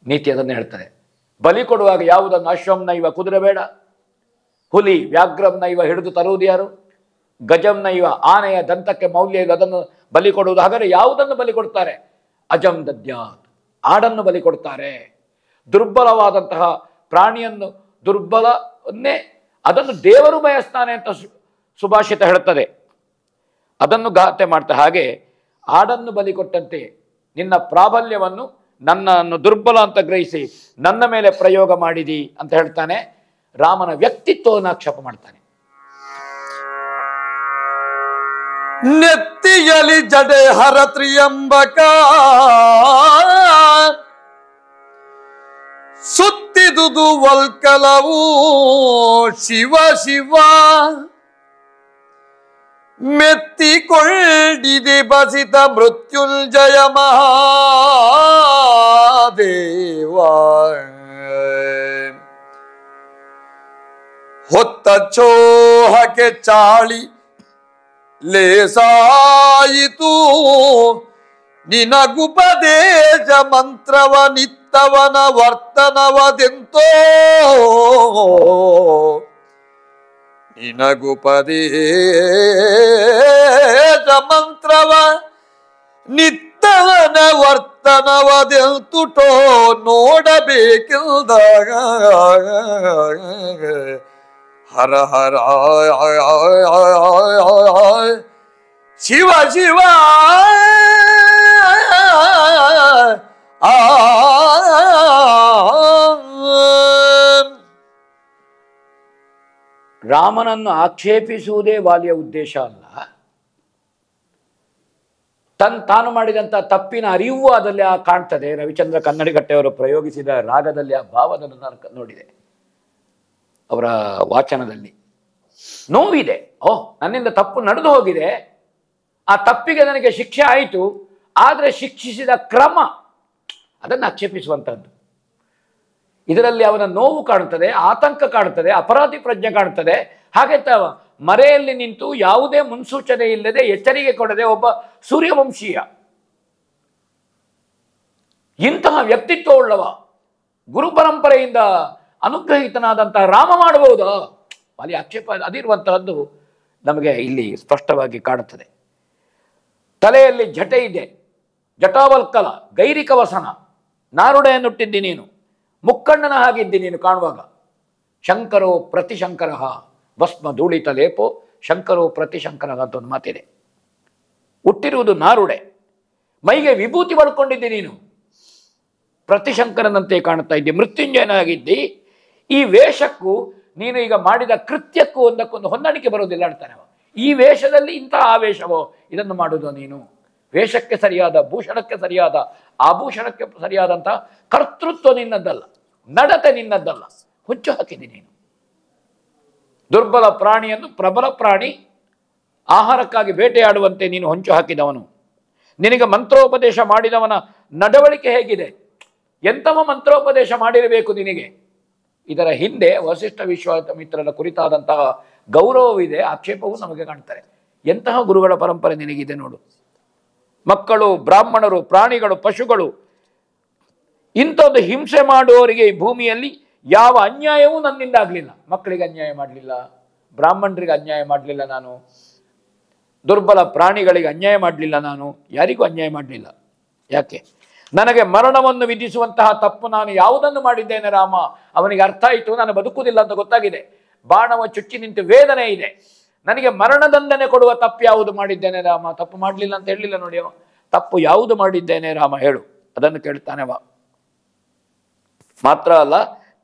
ನೀತಿ ಅದನ್ನು ಹೇಳ್ತಾರೆ. ಬಲಿ ಕೊಡುವಾಗ ಯಾವುದನ್ನು? ಅಶ್ವಂ ನೈವ, ಕುದುರೆ ಬೇಡ. ಹುಲಿ, ವ್ಯಾಘ್ರಂ ನೈವ, ಹಿಡಿದು ತರುವುದು ಯಾರು? ಗಜಂ ನೈವ, ಆನೆಯ ದಂತಕ್ಕೆ ಮೌಲ್ಯ ಇದೆ, ಅದನ್ನು ಬಲಿ ಕೊಡುವುದು. ಹಾಗಾದರೆ ಯಾವುದನ್ನು ಬಲಿ ಕೊಡ್ತಾರೆ? ಅಜಂ ದದ್ಯಾತ್, ಆಡನ್ನು ಬಲಿ ಕೊಡ್ತಾರೆ. ದುರ್ಬಲವಾದಂತಹ ಪ್ರಾಣಿಯನ್ನು, ದುರ್ಬಲವನ್ನೇ ಅದನ್ನು ದೇವರು ಬಯಸ್ತಾನೆ ಅಂತ ಸುಭಾಷಿತ ಹೇಳ್ತದೆ. ಅದನ್ನು ಗಾತೆ ಮಾಡ್ತಾರೆ. ಹಾಗೆ ಆಡನ್ನು ಬಲಿ ಕೊಟ್ಟಂತೆ ನಿನ್ನ ಪ್ರಾಬಲ್ಯವನ್ನು ನನ್ನನ್ನು ದುರ್ಬಲ ಅಂತ ಗ್ರಹಿಸಿ ನನ್ನ ಮೇಲೆ ಪ್ರಯೋಗ ಮಾಡಿದಿ ಅಂತ ಹೇಳ್ತಾನೆ. ರಾಮನ ವ್ಯಕ್ತಿತ್ವವನ್ನು ಆಕ್ಷೇಪ ಮಾಡ್ತಾನೆ. ನೆತ್ತಿಯಲಿ ಜಡೆ ಹರ ತ್ರಿಯಂಬಕ ಸುತ್ತಿದುದು ವಲ್ಕಲವು ಶಿವ ಶಿವ ಮೆತ್ತಿಕೊಂಡಿದೆ ಬಸಿತ ಮೃತ್ಯುಂಜಯ ಮಹಾದೇವ ಹೊತ್ತ ಚೋಹಕ್ಕೆ ಚಾಳಿ ಲೇಸಾಯಿತು ನಿನಗುಪದೇಶ ಮಂತ್ರವ ನಿತ್ತವನ ವರ್ತನವದೆಂತೋ ನಿನಗುಪದೇಶ ಮಂತ್ರವ ನಿತ್ತವನ ವರ್ತನವದೆಂತುಟೋ ನೋಡಬೇಕಿಲ್ದಾಗ ಹರ ಹರ ಶಿವ ಶಿವ ರಾಮನನ್ನು ಆಕ್ಷೇಪಿಸುವುದೇ ವಾಲಿಯ ಉದ್ದೇಶ ಅಲ್ಲ, ತಾನು ಮಾಡಿದಂಥ ತಪ್ಪಿನ ಅರಿವು ಅದರಲ್ಲಿ ಕಾಣ್ತದೆ. ರವಿಚಂದ್ರ ಕನ್ನಡಿಗಟ್ಟೆಯವರು ಪ್ರಯೋಗಿಸಿದ ರಾಗದಲ್ಲಿ ಆ ಭಾವವನ್ನು ನಾನು ನೋಡಿದೆ. ಅವರ ವಾಚನದಲ್ಲಿ ನೋವಿದೆ. ನನ್ನಿಂದ ತಪ್ಪು ನಡೆದು ಹೋಗಿದೆ, ಆ ತಪ್ಪಿಗೆ ನನಗೆ ಶಿಕ್ಷೆ ಆಯಿತು, ಆದರೆ ಶಿಕ್ಷಿಸಿದ ಕ್ರಮ ಅದನ್ನು ಆಕ್ಷೇಪಿಸುವಂಥದ್ದು. ಇದರಲ್ಲಿ ಅವನ ನೋವು ಕಾಣುತ್ತದೆ, ಆತಂಕ ಕಾಣುತ್ತದೆ, ಅಪರಾಧಿ ಪ್ರಜ್ಞೆ ಕಾಣುತ್ತದೆ. ಹಾಗೆ ಮರೆಯಲ್ಲಿ ನಿಂತು ಯಾವುದೇ ಮುನ್ಸೂಚನೆ ಇಲ್ಲದೆ ಎಚ್ಚರಿಕೆ ಕೊಡದೆ ಒಬ್ಬ ಸೂರ್ಯವಂಶೀಯ ಇಂತಹ ವ್ಯಕ್ತಿತ್ವವುಳ್ಳವ ಗುರು ಪರಂಪರೆಯಿಂದ ಅನುಗ್ರಹಿತನಾದಂತಹ ರಾಮ ಮಾಡಬಹುದಾ? ಅಲ್ಲಿ ಆಕ್ಷೇಪ ಅದಿರುವಂತಹದ್ದು ನಮಗೆ ಇಲ್ಲಿ ಸ್ಪಷ್ಟವಾಗಿ ಕಾಣುತ್ತದೆ. ತಲೆಯಲ್ಲಿ ಜಟೆ ಇದೆ, ಜಟಾವಲ್ಕಲ, ಗೈರಿಕ ವಸನ, ನಾರುಡೆಯನ್ನುಟ್ಟಿದ್ದಿ ನೀನು, ಮುಕ್ಕಣ್ಣನ ಹಾಗಿದ್ದಿ ನೀನು ಕಾಣುವಾಗ. ಶಂಕರೋ ಪ್ರತಿಶಂಕರ ಭಸ್ಮ ಧೂಳಿತ ಲೇಪೋ ಶಂಕರೋ ಪ್ರತಿಶಂಕರ ಅಂತ ಒಂದು ಮಾತಿದೆ. ಹುಟ್ಟಿರುವುದು ನಾರುಡೆ, ಮೈಗೆ ವಿಭೂತಿ ಬಳ್ಕೊಂಡಿದ್ದಿ ನೀನು, ಪ್ರತಿಶಂಕರನಂತೆ ಕಾಣುತ್ತಾ ಇದ್ದಿ, ಮೃತ್ಯುಂಜಯನಾಗಿದ್ದಿ. ಈ ವೇಷಕ್ಕೂ ನೀನು ಈಗ ಮಾಡಿದ ಕೃತ್ಯಕ್ಕೂ ಒಂದಕ್ಕೊಂದು ಹೊಂದಾಣಿಕೆ ಬರೋದಿಲ್ಲ ಅಂತಾನೆ. ಈ ವೇಷದಲ್ಲಿ ಇಂತಹ ಆವೇಶವೋ, ಇದನ್ನು ಮಾಡುವುದು ನೀನು. ವೇಷಕ್ಕೆ ಸರಿಯಾದ, ಭೂಷಣಕ್ಕೆ ಸರಿಯಾದ, ಆಭೂಷಣಕ್ಕೆ ಸರಿಯಾದಂತಹ ಕರ್ತೃತ್ವ ನಿನ್ನದ್ದಲ್ಲ, ನಡತೆ ನಿನ್ನದ್ದಲ್ಲ, ಹುಚ್ಚು ಹಾಕಿದಿ ನೀನು. ದುರ್ಬಲ ಪ್ರಾಣಿಯನ್ನು ಪ್ರಬಲ ಪ್ರಾಣಿ ಆಹಾರಕ್ಕಾಗಿ ಬೇಟೆಯಾಡುವಂತೆ ನೀನು ಹೊಂಚು ಹಾಕಿದವನು. ನಿನಗೆ ಮಂತ್ರೋಪದೇಶ ಮಾಡಿದವನ ನಡವಳಿಕೆ ಹೇಗಿದೆ? ಎಂಥವ ಮಂತ್ರೋಪದೇಶ ಮಾಡಿರಬೇಕು ನಿನಗೆ? ಇದರ ಹಿಂದೆ ವಸಿಷ್ಠ ವಿಶ್ವಾಮಿತ್ರರ ಕುರಿತಾದಂತಹ ಗೌರವವಿದೆ, ಆಕ್ಷೇಪವೂ ನಮಗೆ ಕಾಣ್ತಾರೆ. ಎಂತಹ ಗುರುಗಳ ಪರಂಪರೆ ನಿನಗಿದೆ ನೋಡು. ಮಕ್ಕಳು, ಬ್ರಾಹ್ಮಣರು, ಪ್ರಾಣಿಗಳು, ಪಶುಗಳು, ಇಂಥದ್ದು ಹಿಂಸೆ ಮಾಡುವವರಿಗೆ ಈ ಭೂಮಿಯಲ್ಲಿ ಯಾವ ಅನ್ಯಾಯವೂ ನನ್ನಿಂದ ಆಗಲಿಲ್ಲ. ಮಕ್ಕಳಿಗೆ ಅನ್ಯಾಯ ಮಾಡಲಿಲ್ಲ, ಬ್ರಾಹ್ಮಣರಿಗೆ ಅನ್ಯಾಯ ಮಾಡಲಿಲ್ಲ ನಾನು, ದುರ್ಬಲ ಪ್ರಾಣಿಗಳಿಗೆ ಅನ್ಯಾಯ ಮಾಡಲಿಲ್ಲ ನಾನು, ಯಾರಿಗೂ ಅನ್ಯಾಯ ಮಾಡಲಿಲ್ಲ. ಯಾಕೆ? ನನಗೆ ಮರಣವನ್ನು ವಿಧಿಸುವಂತಹ ತಪ್ಪು ನಾನು ಯಾವುದನ್ನು ಮಾಡಿದ್ದೇನೆ ರಾಮ? ಅವನಿಗೆ ಅರ್ಥ ಆಯಿತು, ನಾನು ಬದುಕುವುದಿಲ್ಲ ಅಂತ ಗೊತ್ತಾಗಿದೆ. ಬಾಣವ ಚುಚ್ಚಿ ನಿಂತು ವೇದನೆ ಇದೆ. ನನಗೆ ಮರಣದಂಡನೆ ಕೊಡುವ ತಪ್ಪು ಯಾವುದು ಮಾಡಿದ್ದೇನೆ ರಾಮ? ತಪ್ಪು ಮಾಡಲಿಲ್ಲ ಅಂತ ಹೇಳಲಿಲ್ಲ ನೋಡಿ ಅವ. ತಪ್ಪು ಯಾವುದು ಮಾಡಿದ್ದೇನೆ ರಾಮ ಹೇಳು, ಅದನ್ನು ಕೇಳ್ತಾನೆವ. ಮಾತ್ರ ಅಲ್ಲ,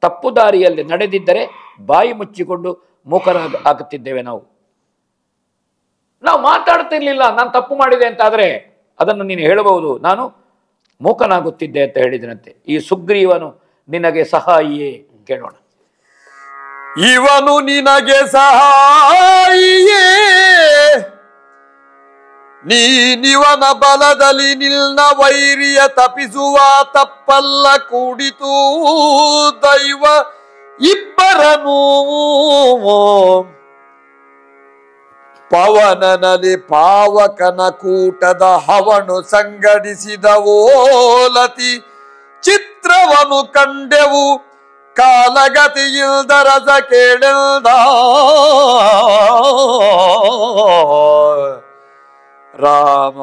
ತಪ್ಪು ದಾರಿಯಲ್ಲಿ ನಡೆದಿದ್ದರೆ ಬಾಯಿ ಮುಚ್ಚಿಕೊಂಡು ಮೂಕರಾಗುತ್ತಿದ್ದೇವೆ ನಾವು. ಮಾತಾಡ್ತಿರ್ಲಿಲ್ಲ, ನಾನು ತಪ್ಪು ಮಾಡಿದೆ ಅಂತ ಆದರೆ ಅದನ್ನು ನೀನು ಹೇಳಬಹುದು, ನಾನು ಮೂಕನಾಗುತ್ತಿದ್ದೆ ಅಂತ ಹೇಳಿದನಂತೆ. ಈ ಸುಗ್ರೀವನು ನಿನಗೆ ಸಹಾಯಿಯೇ? ಕೇಳೋಣ. ಇವನು ನಿನಗೆ ಸಹಾಯಿಯೇ, ನೀನಿವನ ಬಲದಲ್ಲಿ ನಿಲ್ನ ವೈರಿಯ ತಪಿಸುವ ತಪ್ಪಲ್ಲ ಕೂಡಿತು ದೈವ ಇಬ್ಬರನು. ಪವನನಲ್ಲಿ ಪಾವಕನ ಕೂಟದ ಹವನು ಸಂಗಡಿಸಿದ ಓಲತಿ ಚಿತ್ರವನು ಕಂಡೆವು, ಕಾಲಗತಿಯಿಲ್ದ ರಸ ಕೇಳಿಲ್ದ ರಾಮ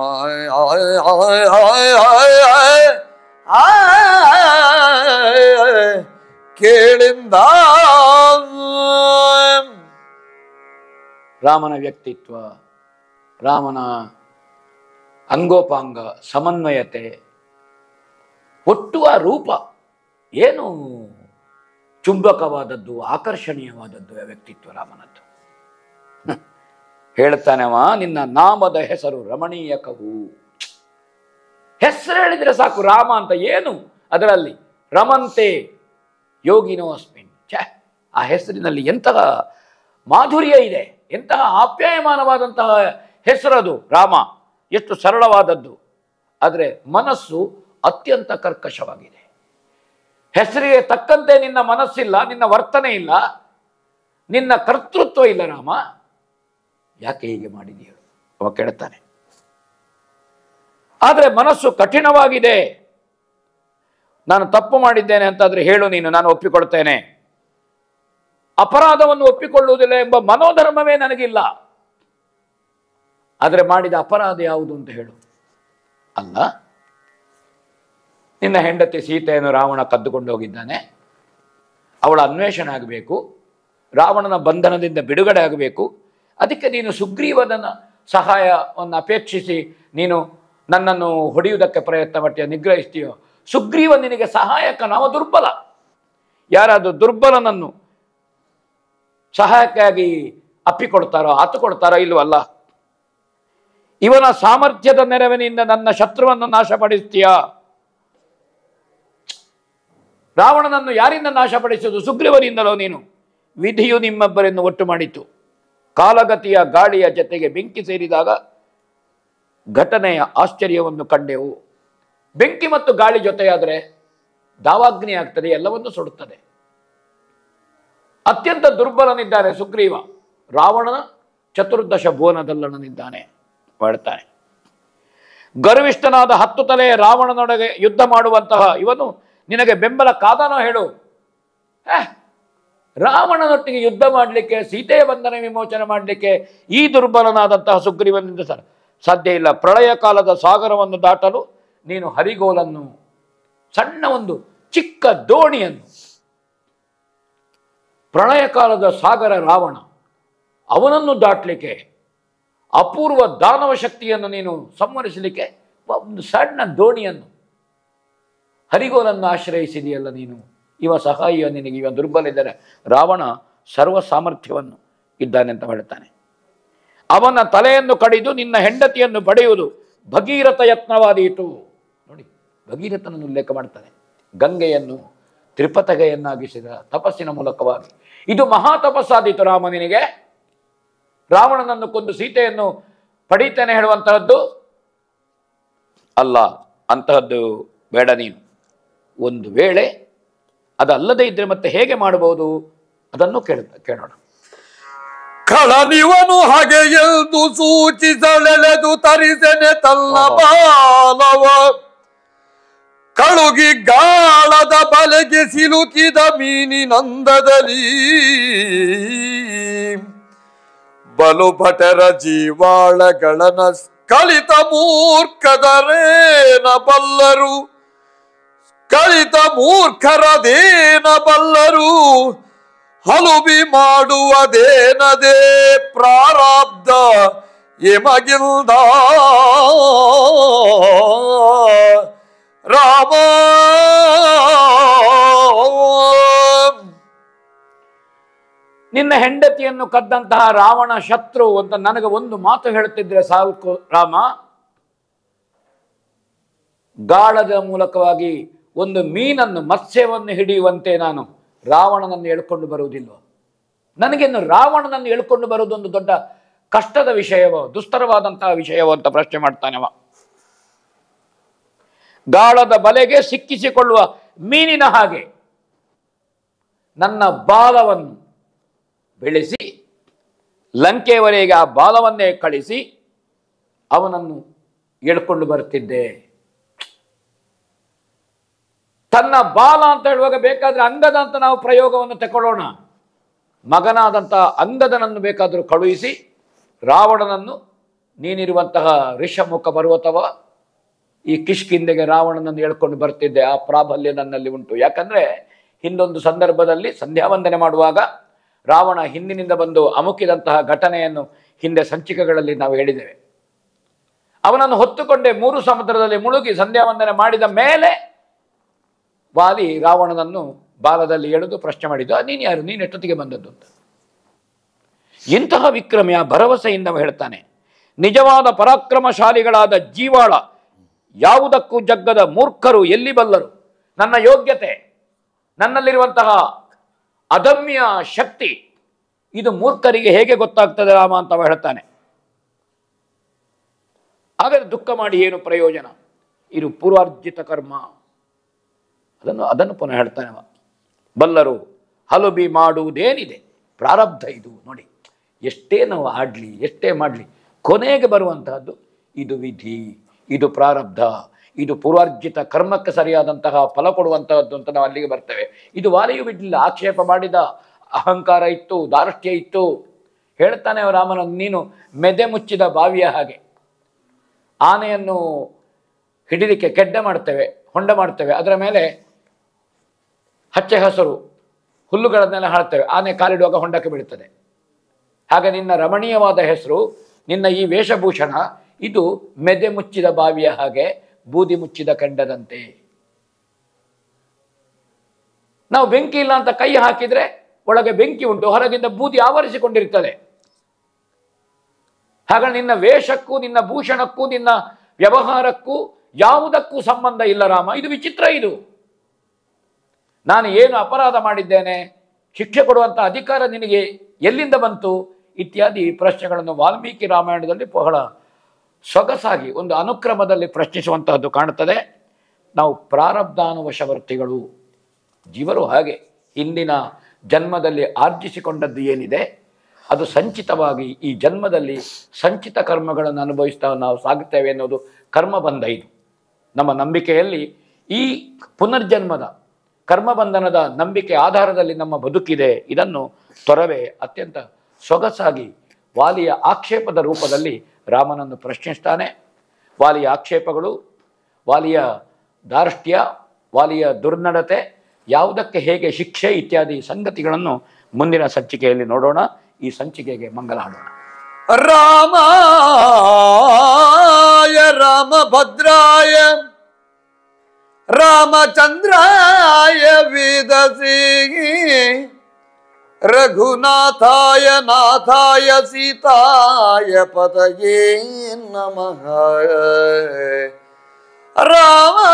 ಕೇಳಿಂದ. ರಾಮನ ವ್ಯಕ್ತಿತ್ವ, ರಾಮನ ಅಂಗೋಪಾಂಗ, ಸಮನ್ವಯತೆ, ಒಟ್ಟು ಆ ರೂಪ ಏನು ಚುಂಬಕವಾದದ್ದು, ಆಕರ್ಷಣೀಯವಾದದ್ದು ಆ ವ್ಯಕ್ತಿತ್ವ ರಾಮನದ್ದು. ಹೇಳ್ತಾನೆವ, ನಿನ್ನ ನಾಮದ ಹೆಸರು ರಮಣೀಯಕವು. ಹೆಸರು ಹೇಳಿದ್ರೆ ಸಾಕು ರಾಮ ಅಂತ. ಏನು ಅದರಲ್ಲಿ ರಮಂತೆ ಯೋಗಿನೋ ಅಸ್ಮಿನ್. ಆ ಹೆಸರಿನಲ್ಲಿ ಎಂತಹ ಮಾಧುರ್ಯ ಇದೆ, ಎಂತಹ ಆಪ್ಯಾಯಮಾನವಾದಂತಹ ಹೆಸರದು ರಾಮ. ಎಷ್ಟು ಸರಳವಾದದ್ದು, ಆದರೆ ಮನಸ್ಸು ಅತ್ಯಂತ ಕರ್ಕಶವಾಗಿದೆ. ಹೆಸರಿಗೆ ತಕ್ಕಂತೆ ನಿನ್ನ ಮನಸ್ಸಿಲ್ಲ, ನಿನ್ನ ವರ್ತನೆ ಇಲ್ಲ, ನಿನ್ನ ಕರ್ತೃತ್ವ ಇಲ್ಲ ರಾಮ. ಯಾಕೆ ಹೀಗೆ ಮಾಡಿದೀಯ ಅವ ಕೇಳ್ತಾನೆ. ಆದರೆ ಮನಸ್ಸು ಕಠಿಣವಾಗಿದೆ. ನಾನು ತಪ್ಪು ಮಾಡಿದ್ದೇನೆ ಅಂತಾದ್ರೆ ಹೇಳು ನೀನು, ನಾನು ಒಪ್ಪಿಕೊಳ್ತೇನೆ. ಅಪರಾಧವನ್ನು ಒಪ್ಪಿಕೊಳ್ಳುವುದಿಲ್ಲ ಎಂಬ ಮನೋಧರ್ಮವೇ ನನಗಿಲ್ಲ. ಆದರೆ ಮಾಡಿದ ಅಪರಾಧ ಯಾವುದು ಅಂತ ಹೇಳು. ಅಲ್ಲ, ನಿನ್ನ ಹೆಂಡತಿ ಸೀತೆಯನ್ನು ರಾವಣ ಕದ್ದುಕೊಂಡು ಹೋಗಿದ್ದಾನೆ, ಅವಳ ಅನ್ವೇಷಣೆ ಆಗಬೇಕು, ರಾವಣನ ಬಂಧನದಿಂದ ಬಿಡುಗಡೆ ಆಗಬೇಕು. ಅದಕ್ಕೆ ನೀನು ಸುಗ್ರೀವನ ಸಹಾಯವನ್ನು ಅಪೇಕ್ಷಿಸಿ ನೀನು ನನ್ನನ್ನು ಹೊಡೆಯುವುದಕ್ಕೆ ಪ್ರಯತ್ನ ಪಟ್ಟಿಯ, ನಿಗ್ರಹಿಸ್ತೀಯೋ. ಸುಗ್ರೀವ ನಿನಗೆ ಸಹಾಯಕ, ನಾವು ದುರ್ಬಲ. ಯಾರಾದರೂ ದುರ್ಬಲನನ್ನು ಸಹಾಯಕ್ಕಾಗಿ ಅಪ್ಪಿಕೊಳ್ತಾರೋ, ಹತ್ತುಕೊಳ್ತಾರೋ ಇಲ್ಲವಲ್ಲ. ಇವನ ಸಾಮರ್ಥ್ಯದ ನೆರವಿನಿಂದ ನನ್ನ ಶತ್ರುವನ್ನು ನಾಶಪಡಿಸ್ತೀಯ. ರಾವಣನನ್ನು ಯಾರಿಂದ ನಾಶಪಡಿಸುವುದು? ಸುಗ್ರೀವನಿಂದಲೋ ನೀನು. ವಿಧಿಯು ನಿಮ್ಮಬ್ಬರನ್ನು ಒಟ್ಟು ಮಾಡಿತು. ಕಾಲಗತಿಯ ಗಾಳಿಯ ಜೊತೆಗೆ ಬೆಂಕಿ ಸೇರಿದಾಗ ಘಟನೆಯ ಆಶ್ಚರ್ಯವನ್ನು ಕಂಡೆವು. ಬೆಂಕಿ ಮತ್ತು ಗಾಳಿ ಜೊತೆಯಾದರೆ ದಾವಾಗ್ನಿ ಆಗ್ತದೆ, ಎಲ್ಲವನ್ನೂ ಸುಡುತ್ತದೆ. ಅತ್ಯಂತ ದುರ್ಬಲನಿದ್ದಾನೆ ಸುಗ್ರೀವ. ರಾವಣನ ಚತುರ್ದಶ ಭುವನದಲ್ಲನಿದ್ದಾನೆ ಮಾಡ್ತಾನೆ. ಗರ್ವಿಷ್ಠನಾದ 10 ತಲೆಯ ರಾವಣನೊಳಗೆ ಯುದ್ಧ ಮಾಡುವಂತಹ ಇವನು ನಿನಗೆ ಬೆಂಬಲ ಕಾದನೋ ಹೇಳು. ರಾವಣನೊಟ್ಟಿಗೆ ಯುದ್ಧ ಮಾಡಲಿಕ್ಕೆ, ಸೀತೆಯ ಬಂಧನ ವಿಮೋಚನೆ ಮಾಡಲಿಕ್ಕೆ ಈ ದುರ್ಬಲನಾದಂತಹ ಸುಗ್ರೀವನಿಂದ ಸಾಧ್ಯ ಇಲ್ಲ. ಪ್ರಳಯ ಕಾಲದ ಸಾಗರವನ್ನು ದಾಟಲು ನೀನು ಹರಿಗೋಲನ್ನು, ಸಣ್ಣ ಒಂದು ಚಿಕ್ಕ ದೋಣಿಯನ್ನು, ಪ್ರಳಯ ಕಾಲದ ಸಾಗರ ರಾವಣ, ಅವನನ್ನು ದಾಟಲಿಕ್ಕೆ, ಅಪೂರ್ವ ದಾನವ ಶಕ್ತಿಯನ್ನು ನೀನು ಸಂವರಿಸಲಿಕ್ಕೆ ಒಂದು ಸಣ್ಣ ದೋಣಿಯನ್ನು, ಹರಿಗೋಲನ್ನು ಆಶ್ರಯಿಸಿದೆಯಲ್ಲ ನೀನು. ಇವ ಸಹಾಯ ನಿನಗೆ, ಇವ ದುರ್ಬಲ ಇದ್ದಾರೆ. ರಾವಣ ಸರ್ವ ಸಾಮರ್ಥ್ಯವನ್ನು ಇದ್ದಾನೆ ಅಂತ ಹೇಳ್ತಾನೆ. ಅವನ ತಲೆಯನ್ನು ಕಡಿದು ನಿನ್ನ ಹೆಂಡತಿಯನ್ನು ಪಡೆಯುವುದು ಭಗೀರಥ ಯತ್ನವಾದೀತು. ನೋಡಿ, ಭಗೀರಥನನ್ನು ಉಲ್ಲೇಖ ಮಾಡ್ತಾನೆ. ಗಂಗೆಯನ್ನು ತ್ರಿಪತಗೆಯನ್ನಾಗಿಸಿದ ತಪಸ್ಸಿನ ಮೂಲಕವಾಗಿ ಇದು ಮಹಾ ತಪಸ್ಸಾದೀತು ರಾಮ ನಿನಗೆ. ರಾವಣನನ್ನು ಕೊಂದು ಸೀತೆಯನ್ನು ಪಡೀತೇನೆ ಹೇಳುವಂತಹದ್ದು ಅಲ್ಲ, ಅಂತಹದ್ದು ಬೇಡ ನೀನು. ಒಂದು ವೇಳೆ ಅದಲ್ಲದೆ ಇದ್ರೆ ಮತ್ತೆ ಹೇಗೆ ಮಾಡಬಹುದು ಅದನ್ನು ಕೇಳೋಣ. ಕಳನಿವನು ಹಾಗೆ ಎಂದು ಸೂಚಿಸಲೆಳೆದು ತರಿಸೆನೆ ತನ್ನ ಬಾಲವ, ಕಳುಗಿ ಗಾಳದ ಬಲೆಗೆ ಸಿಲುಕಿದ ಮೀನಿನಂದದಲ್ಲಿ ಬಲು ಭಟರ ಜೀವಾಳಗಳನ ಕಲಿತ ಮೂರ್ಖದರೇನ ಬಲ್ಲರು, ಕಲಿತ ಮೂರ್ಖರದೇನ ಬಲ್ಲರು, ಹಲುಬಿ ಮಾಡುವುದೇನದೇ ಪ್ರಾರಬ್ಧ ಎಮಗಿಲ್ದ ರಾಮ. ನಿನ್ನ ಹೆಂಡತಿಯನ್ನು ಕದ್ದಂತಹ ರಾವಣ ಶತ್ರು ಅಂತ ನನಗೆ ಒಂದು ಮಾತು ಹೇಳ್ತಿದ್ರೆ ಸಾಕು ರಾಮ. ಗಾಳದ ಮೂಲಕವಾಗಿ ಒಂದು ಮೀನನ್ನು, ಮತ್ಸ್ಯವನ್ನು ಹಿಡಿಯುವಂತೆ ನಾನು ರಾವಣನನ್ನು ಎಳ್ಕೊಂಡು ಬರುವುದಿಲ್ಲ. ನನಗೇನು ರಾವಣನನ್ನು ಎಳ್ಕೊಂಡು ಬರುವುದೊಂದು ದೊಡ್ಡ ಕಷ್ಟದ ವಿಷಯವೋ, ದುಸ್ತರವಾದಂತಹ ವಿಷಯವೋ ಅಂತ ಪ್ರಶ್ನೆ ಮಾಡ್ತಾನೆವ. ಗಾಳದ ಬಲೆಗೆ ಸಿಕ್ಕಿಸಿಕೊಳ್ಳುವ ಮೀನಿನ ಹಾಗೆ ನನ್ನ ಬಾಲವನ್ನು ಬೆಳೆಸಿ ಲಂಕೆಯವರೆಗೆ ಆ ಬಾಲವನ್ನೇ ಕಳಿಸಿ ಅವನನ್ನು ಎಳ್ಕೊಂಡು ಬರುತ್ತಿದ್ದೆ. ತನ್ನ ಬಾಲ ಅಂತ ಹೇಳುವಾಗ ಬೇಕಾದ್ರೆ ಅಂಗದ ಅಂತ ನಾವು ಪ್ರಯೋಗವನ್ನು ತಗೊಳ್ಳೋಣ. ಮಗನಾದಂತಹ ಅಂಗದನನ್ನು ಬೇಕಾದರೂ ಕಳುಹಿಸಿ ರಾವಣನನ್ನು ನೀನಿರುವಂತಹ ಋಷಮುಖ ಪರ್ವತವ ಈ ಕಿಷ್ಕಿಂದೆಗೆ ರಾವಣನನ್ನು ಹೇಳ್ಕೊಂಡು ಬರ್ತಿದ್ದೆ. ಆ ಪ್ರಾಬಲ್ಯ ನನ್ನಲ್ಲಿ ಉಂಟು. ಯಾಕಂದ್ರೆ ಹಿಂದೊಂದು ಸಂದರ್ಭದಲ್ಲಿ ಸಂಧ್ಯಾವಂದನೆ ಮಾಡುವಾಗ ರಾವಣ ಹಿಂದಿನಿಂದ ಬಂದು ಅಮುಕಿದಂತಹ ಘಟನೆಯನ್ನು ಹಿಂದೆ ಸಂಚಿಕೆಗಳಲ್ಲಿ ನಾವು ಹೇಳಿದ್ದೇವೆ. ಅವನನ್ನು ಹೊತ್ತುಕೊಂಡೇ 3 ಸಮುದ್ರದಲ್ಲಿ ಮುಳುಗಿ ಸಂಧ್ಯಾ ವಂದನೆ ಮಾಡಿದ ಮೇಲೆ ವಾಲಿ ರಾವಣನನ್ನು ಬಾಲದಲ್ಲಿ ಎಳೆದು ಪ್ರಶ್ನೆ ಮಾಡಿದ್ದು, ನೀನು ಯಾರು, ನೀನು ಎಷ್ಟೊತ್ತಿಗೆ ಬಂದದ್ದು ಅಂತ. ಇಂತಹ ವಿಕ್ರಮಿಯ ಭರವಸೆಯಿಂದ ಹೇಳ್ತಾನೆ, ನಿಜವಾದ ಪರಾಕ್ರಮಶಾಲಿಗಳಾದ ಜೀವಾಳ ಯಾವುದಕ್ಕೂ ಜಗ್ಗದ ಮೂರ್ಖರು ಎಲ್ಲಿ ಬಲ್ಲರು. ನನ್ನ ಯೋಗ್ಯತೆ, ನನ್ನಲ್ಲಿರುವಂತಹ ಅದಮ್ಯ ಶಕ್ತಿ ಇದು ಮೂರ್ಖರಿಗೆ ಹೇಗೆ ಗೊತ್ತಾಗ್ತದೆ ರಾಮ ಅಂತ ಹೇಳ್ತಾನೆ. ಹಾಗಾದ್ರೆ ದುಃಖ ಮಾಡಿ ಏನು ಪ್ರಯೋಜನ, ಇದು ಪೂರ್ವಾರ್ಜಿತ ಕರ್ಮ. ಅದನ್ನು ಪುನಃ ಹೇಳ್ತಾನೆ. ಬಲ್ಲರು ಹಲುಬಿ ಮಾಡುವುದೇನಿದೆ, ಪ್ರಾರಬ್ಧ ಇದು. ನೋಡಿ, ಎಷ್ಟೇ ನಾವು ಆಡಲಿ, ಎಷ್ಟೇ ಮಾಡಲಿ, ಕೊನೆಗೆ ಬರುವಂತಹದ್ದು ಇದು ವಿಧಿ, ಇದು ಪ್ರಾರಬ್ಧ, ಇದು ಪೂರ್ವಾರ್ಜಿತ ಕರ್ಮಕ್ಕೆ ಸರಿಯಾದಂತಹ ಫಲ ಕೊಡುವಂತಹದ್ದು ಅಂತ ನಾವು ಅಲ್ಲಿಗೆ ಬರ್ತೇವೆ. ಇದು ವಾಲಿಯು ಬಿಡಲಿಲ್ಲ, ಆಕ್ಷೇಪ ಮಾಡಿದ, ಅಹಂಕಾರ ಇತ್ತು, ದಾರ್ಷ್ಟ್ಯ ಇತ್ತು. ಹೇಳ್ತಾನೆ ರಾಮನ, ನೀನು ಮೆದೆ ಮುಚ್ಚಿದ ಬಾವಿಯ ಹಾಗೆ. ಆನೆಯನ್ನು ಹಿಡಿಲಿಕ್ಕೆ ಕೆಡ್ಡ ಮಾಡ್ತೇವೆ, ಹೊಂಡ ಮಾಡ್ತೇವೆ, ಅದರ ಮೇಲೆ ಹಚ್ಚೆ ಹಸರು ಹುಲ್ಲುಗಳನ್ನೆಲ್ಲ ಹಾಳ್ತೇವೆ, ಆನೆ ಕಾಲಿಡುವಾಗ ಹೊಂಡಕ್ಕೆ ಬೀಳುತ್ತದೆ. ಹಾಗೆ ನಿನ್ನ ರಮಣೀಯವಾದ ಹೆಸರು, ನಿನ್ನ ಈ ವೇಷಭೂಷಣ ಇದು ಮೆದೆ ಮುಚ್ಚಿದ ಬಾವಿಯ ಹಾಗೆ, ಬೂದಿ ಮುಚ್ಚಿದ ಕೆಂಡದಂತೆ. ನಾವು ಬೆಂಕಿ ಇಲ್ಲ ಅಂತ ಕೈ ಹಾಕಿದ್ರೆ ಒಳಗೆ ಬೆಂಕಿ ಉಂಟು, ಹೊರಗಿಂದ ಬೂದಿ ಆವರಿಸಿಕೊಂಡಿರ್ತದೆ. ಹಾಗಾಗಿ ನಿನ್ನ ವೇಷಕ್ಕೂ, ನಿನ್ನ ಭೂಷಣಕ್ಕೂ, ನಿನ್ನ ವ್ಯವಹಾರಕ್ಕೂ ಯಾವುದಕ್ಕೂ ಸಂಬಂಧ ಇಲ್ಲ ರಾಮ. ಇದು ವಿಚಿತ್ರ. ಇದು ನಾನು ಏನು ಅಪರಾಧ ಮಾಡಿದ್ದೇನೆ, ಶಿಕ್ಷೆ ಕೊಡುವಂಥ ಅಧಿಕಾರ ನಿನಗೆ ಎಲ್ಲಿಂದ ಬಂತು, ಇತ್ಯಾದಿ ಪ್ರಶ್ನೆಗಳನ್ನು ವಾಲ್ಮೀಕಿ ರಾಮಾಯಣದಲ್ಲಿ ಬಹಳ ಸೊಗಸಾಗಿ ಒಂದು ಅನುಕ್ರಮದಲ್ಲಿ ಪ್ರಶ್ನಿಸುವಂತಹದ್ದು ಕಾಣುತ್ತದೆ. ನಾವು ಪ್ರಾರಬ್ಧಾನುವಶವರ್ತಿಗಳು, ಜೀವರು ಹಾಗೆ ಹಿಂದಿನ ಜನ್ಮದಲ್ಲಿ ಆರ್ಜಿಸಿಕೊಂಡದ್ದು ಏನಿದೆ ಅದು ಸಂಚಿತವಾಗಿ ಈ ಜನ್ಮದಲ್ಲಿ ಸಂಚಿತ ಕರ್ಮಗಳನ್ನು ಅನುಭವಿಸ್ತಾ ನಾವು ಸಾಗುತ್ತೇವೆ ಅನ್ನೋದು ಕರ್ಮಬಂಧ. ಇದು ನಮ್ಮ ನಂಬಿಕೆಯಲ್ಲಿ ಈ ಪುನರ್ಜನ್ಮದ ಕರ್ಮಬಂಧನದ ನಂಬಿಕೆ ಆಧಾರದಲ್ಲಿ ನಮ್ಮ ಬದುಕಿದೆ. ಇದನ್ನು ತೊರವೆ ಅತ್ಯಂತ ಸೊಗಸಾಗಿ ವಾಲಿಯ ಆಕ್ಷೇಪದ ರೂಪದಲ್ಲಿ ರಾಮನನ್ನು ಪ್ರಶ್ನಿಸ್ತಾನೆ. ವಾಲಿಯ ಆಕ್ಷೇಪಗಳು, ವಾಲಿಯ ದಾರ್ಷ್ಟ್ಯ, ವಾಲಿಯ ದುರ್ನಡತೆ, ಯಾವುದಕ್ಕೆ ಹೇಗೆ ಶಿಕ್ಷೆ ಇತ್ಯಾದಿ ಸಂಗತಿಗಳನ್ನು ಮುಂದಿನ ಸಂಚಿಕೆಯಲ್ಲಿ ನೋಡೋಣ. ಈ ಸಂಚಿಕೆಗೆ ಮಂಗಲ ಹಾಡೋಣ. ರಾಮಾಯ ರಾಮಭದ್ರಾಯ ರಾಮಚಂದ್ರಾಯ ವೇದಸೇ ರಘುನಾಥಾಯ ನಾಥಾಯ ಸೀತಾಯ ಪತಯೇ ನಮಃ. ರಾಮಾಯ